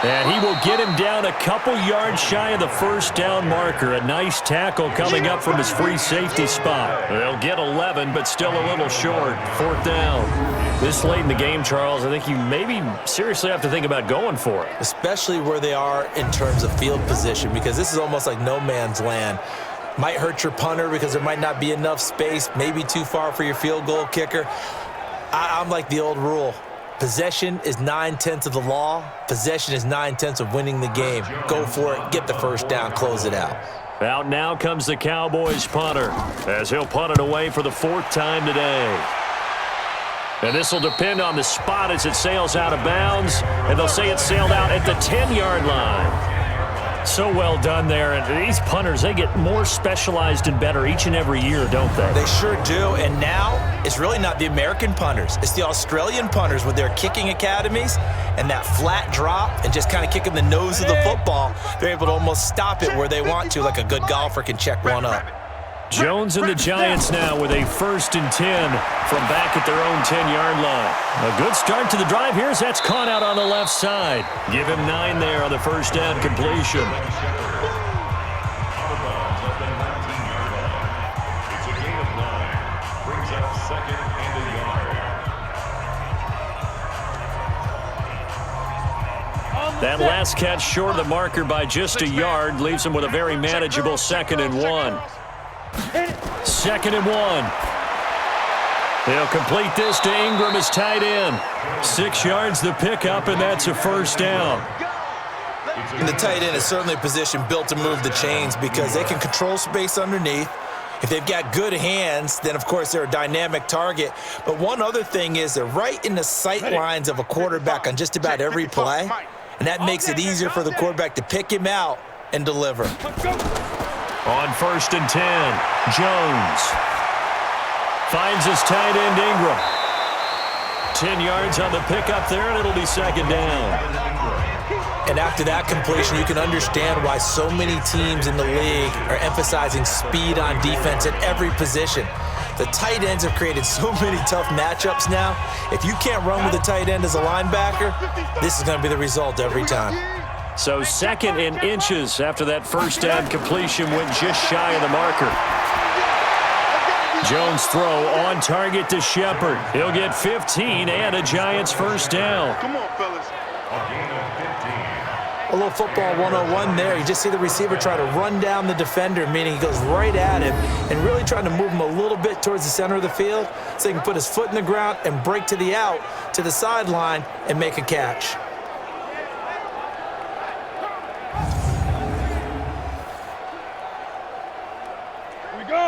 And he will get him down a couple yards shy of the first down marker. A nice tackle coming up from his free safety spot. They'll get 11, but still a little short. 4th down. This late in the game, Charles, I think you maybe seriously have to think about going for it. Especially where they are in terms of field position, because this is almost like no man's land. Might hurt your punter because there might not be enough space, maybe too far for your field goal kicker. I'm like the old rule. Possession is 9/10 of the law. Possession is 9/10 of winning the game. Go for it, get the first down, close it out. Out now comes the Cowboys punter, as he'll punt it away for the 4th time today. And this will depend on the spot as it sails out of bounds. And they'll say it sailed out at the 10-yard line. So well done there. And these punters, they get more specialized and better each and every year, don't they? They sure do. And now it's really not the American punters. It's the Australian punters with their kicking academies and that flat drop and just kind of kicking the nose of the football. They're able to almost stop it where they want to, like a good golfer can check one up. Jones and the Giants now with a 1st and 10 from back at their own 10-yard line. A good start to the drive here as that's caught out on the left side. Give him 9 there on the first down completion. It's a gain of 9. Brings up 2nd and a yard. That last catch short of the marker by just a yard leaves him with a very manageable 2nd and 1. 2nd and 1. They'll complete this to Ingram as tight end. 6 yards the pickup, and that's a first down. And the tight end is certainly a position built to move the chains because they can control space underneath. If they've got good hands, then, of course, they're a dynamic target. But one other thing is they're right in the sight lines of a quarterback on just about every play, and that makes it easier for the quarterback to pick him out and deliver. On 1st and 10, Jones finds his tight end Ingram. 10 yards on the pickup there, and it'll be 2nd down. And after that completion, you can understand why so many teams in the league are emphasizing speed on defense at every position. The tight ends have created so many tough matchups now. If you can't run with a tight end as a linebacker, this is going to be the result every time. So 2nd and inches after that first down completion went just shy of the marker. Jones throw on target to Shepard. He'll get 15 and a Giants first down. Come on, fellas. A gain of 15. A little football 101 there. You just see the receiver try to run down the defender, meaning he goes right at him and really trying to move him a little bit towards the center of the field so he can put his foot in the ground and break to the out, to the sideline, and make a catch.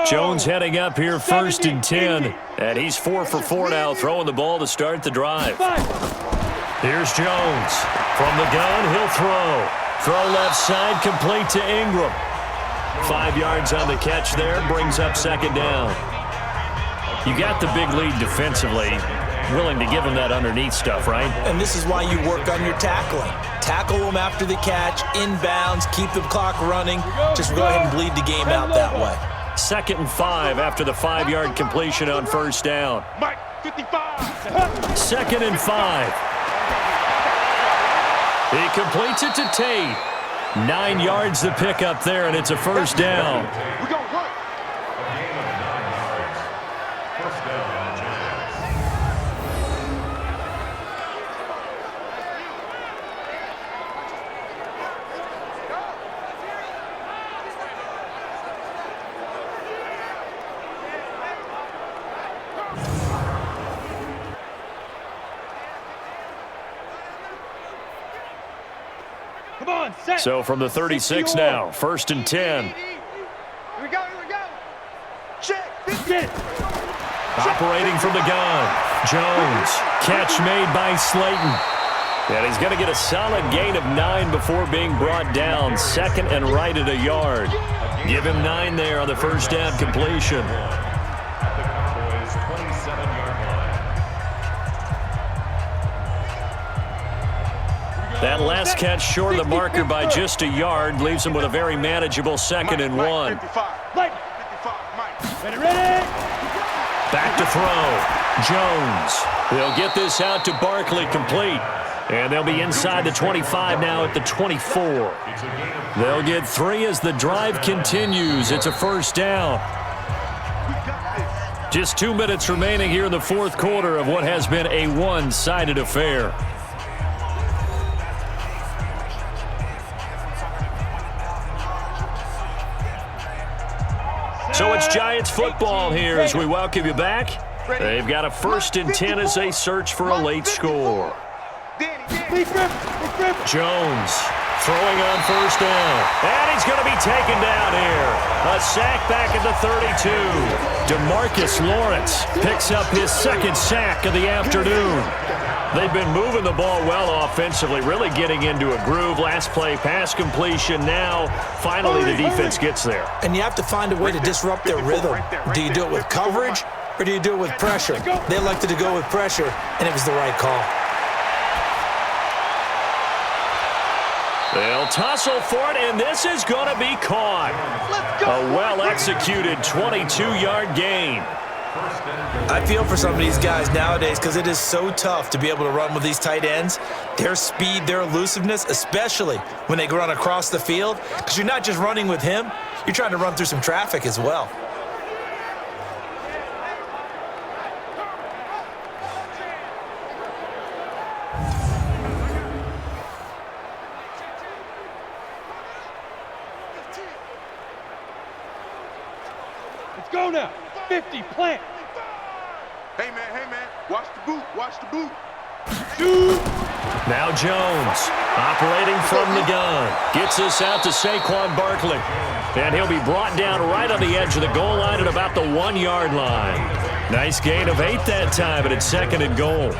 Jones heading up here 1st and 10, and he's 4 for 4 now, throwing the ball to start the drive. Here's Jones. From the gun, he'll throw. Throw left side, complete to Ingram. 5 yards on the catch there, brings up 2nd down. You got the big lead defensively, willing to give him that underneath stuff, right? And this is why you work on your tackling. Tackle them after the catch, inbounds, keep the clock running. Just go ahead and bleed the game out that way. 2nd and 5 after the 5-yard completion on first down. Mike, 55. 2nd and 5. He completes it to Tate. 9 yards the pickup there, and it's a first down. We're going to work. A gain of 9 yards. First down, Giants. Come on, set. So from the 36 now, 1st and 10. Here we go, here we go. Check. Get. Operating from the gun. Jones. Catch made by Slayton. And he's going to get a solid gain of 9 before being brought down. 2nd and right at a yard. Give him 9 there on the first down completion. At the Cowboys' 27-yard line. That last catch short of the marker by just a yard leaves him with a very manageable 2nd and 1. 55. Mike. 55. Mike. Ready. Back to throw. Jones. They'll get this out to Barkley complete. And they'll be inside the 25 now at the 24. They'll get 3 as the drive continues. It's a first down. Just 2 minutes remaining here in the fourth quarter of what has been a one-sided affair. So it's Giants football here as we welcome you back. They've got a 1st and 10 as they search for a late score. Jones Throwing on first down. And he's going to be taken down here. A sack back at the 32. DeMarcus Lawrence picks up his second sack of the afternoon. They've been moving the ball well offensively, really getting into a groove. Last play, pass completion. Now, finally, the defense gets there. And you have to find a way to disrupt their rhythm. Do you do it with coverage or do you do it with pressure? They elected to go with pressure, and it was the right call. They'll tussle for it, and this is going to be caught. A well-executed 22-yard gain. I feel for some of these guys nowadays because it is so tough to be able to run with these tight ends. Their speed, their elusiveness, especially when they run across the field, because you're not just running with him, you're trying to run through some traffic as well. Let's go now. 50, plant. Hey, man, watch the boot, watch the boot. Shoot. Now Jones, operating from the gun, gets us out to Saquon Barkley. And he'll be brought down right on the edge of the goal line at about the 1-yard line. Nice gain of 8 that time, but it's 2nd and goal.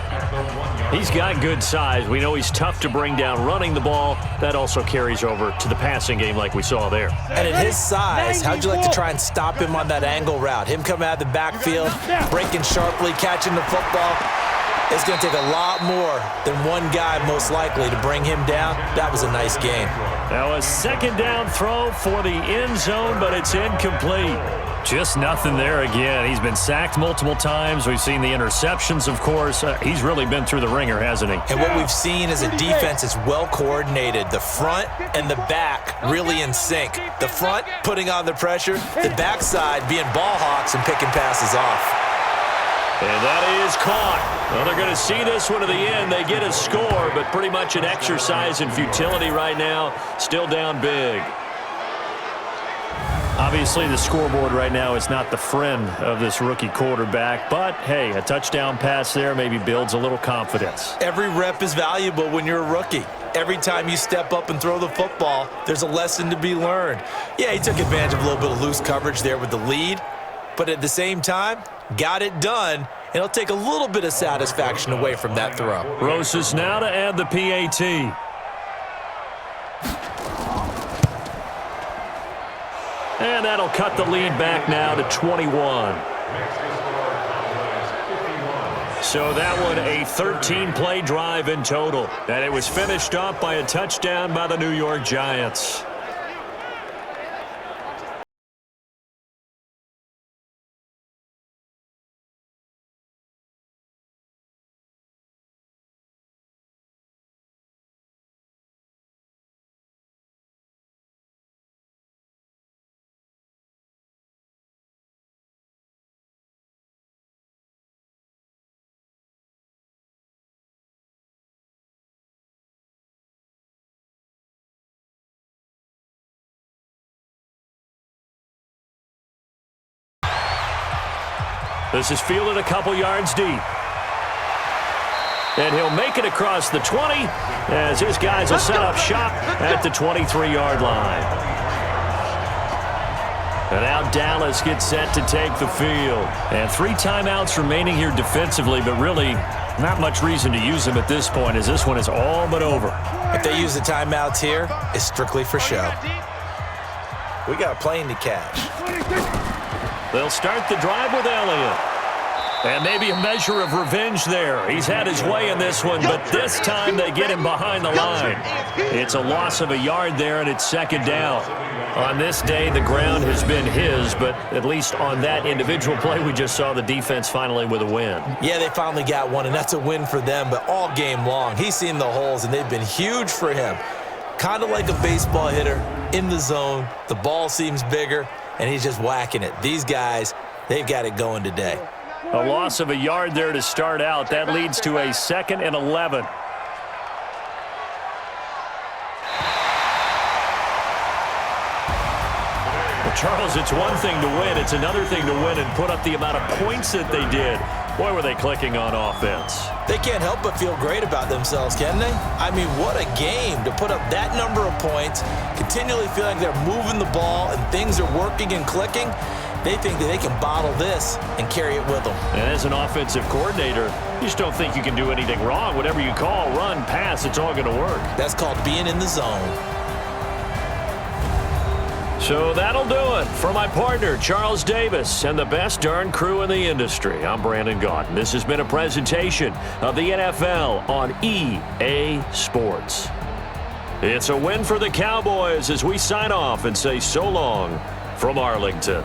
He's got good size. We know he's tough to bring down running the ball. That also carries over to the passing game like we saw there. And at his size, how'd you like to try and stop him on that angle route? Him coming out of the backfield, breaking sharply, catching the football. It's going to take a lot more than one guy, most likely, to bring him down. That was a nice game. Now a 2nd down throw for the end zone, but it's incomplete. Just nothing there again. He's been sacked multiple times. We've seen the interceptions, of course. He's really been through the ringer, hasn't he? And what we've seen is a defense that's well coordinated. The front and the back really in sync. The front putting on the pressure, the backside being ball hawks and picking passes off. And that is caught. Well, they're going to see this one to the end. They get a score, but pretty much an exercise in futility right now. Still down big. Obviously, the scoreboard right now is not the friend of this rookie quarterback. But, hey, a touchdown pass there maybe builds a little confidence. Every rep is valuable when you're a rookie. Every time you step up and throw the football, there's a lesson to be learned. Yeah, he took advantage of a little bit of loose coverage there with the lead. But at the same time, got it done, and it'll take a little bit of satisfaction away from that throw. Rosas now to add the PAT. And that'll cut the lead back now to 21. So that one a 13-play drive in total. And it was finished off by a touchdown by the New York Giants. This is fielded a couple yards deep. And he'll make it across the 20 as his guys will set up shop at the 23-yard line. And now Dallas gets set to take the field. And 3 timeouts remaining here defensively, but really not much reason to use them at this point as this one is all but over. If they use the timeouts here, it's strictly for show. We got a plane to catch. They'll start the drive with Elliott. And maybe a measure of revenge there. He's had his way in this one, but this time they get him behind the line. It's a loss of a yard there, and it's 2nd down. On this day, the ground has been his, but at least on that individual play, we just saw the defense finally with a win. Yeah, they finally got one, and that's a win for them, but all game long, he's seen the holes, and they've been huge for him. Kind of like a baseball hitter in the zone. The ball seems bigger, and he's just whacking it. These guys, they've got it going today. A loss of a yard there to start out. That leads to a 2nd and 11. Well, Charles, it's one thing to win. It's another thing to win and put up the amount of points that they did. Boy, were they clicking on offense. They can't help but feel great about themselves, can they? I mean, what a game to put up that number of points, continually feeling they're moving the ball and things are working and clicking. They think that they can bottle this and carry it with them. And as an offensive coordinator, you just don't think you can do anything wrong. Whatever you call, run, pass, it's all going to work. That's called being in the zone. So that'll do it for my partner, Charles Davis, and the best darn crew in the industry. I'm Brandon Gaudin. This has been a presentation of the NFL on EA Sports. It's a win for the Cowboys as we sign off and say so long from Arlington.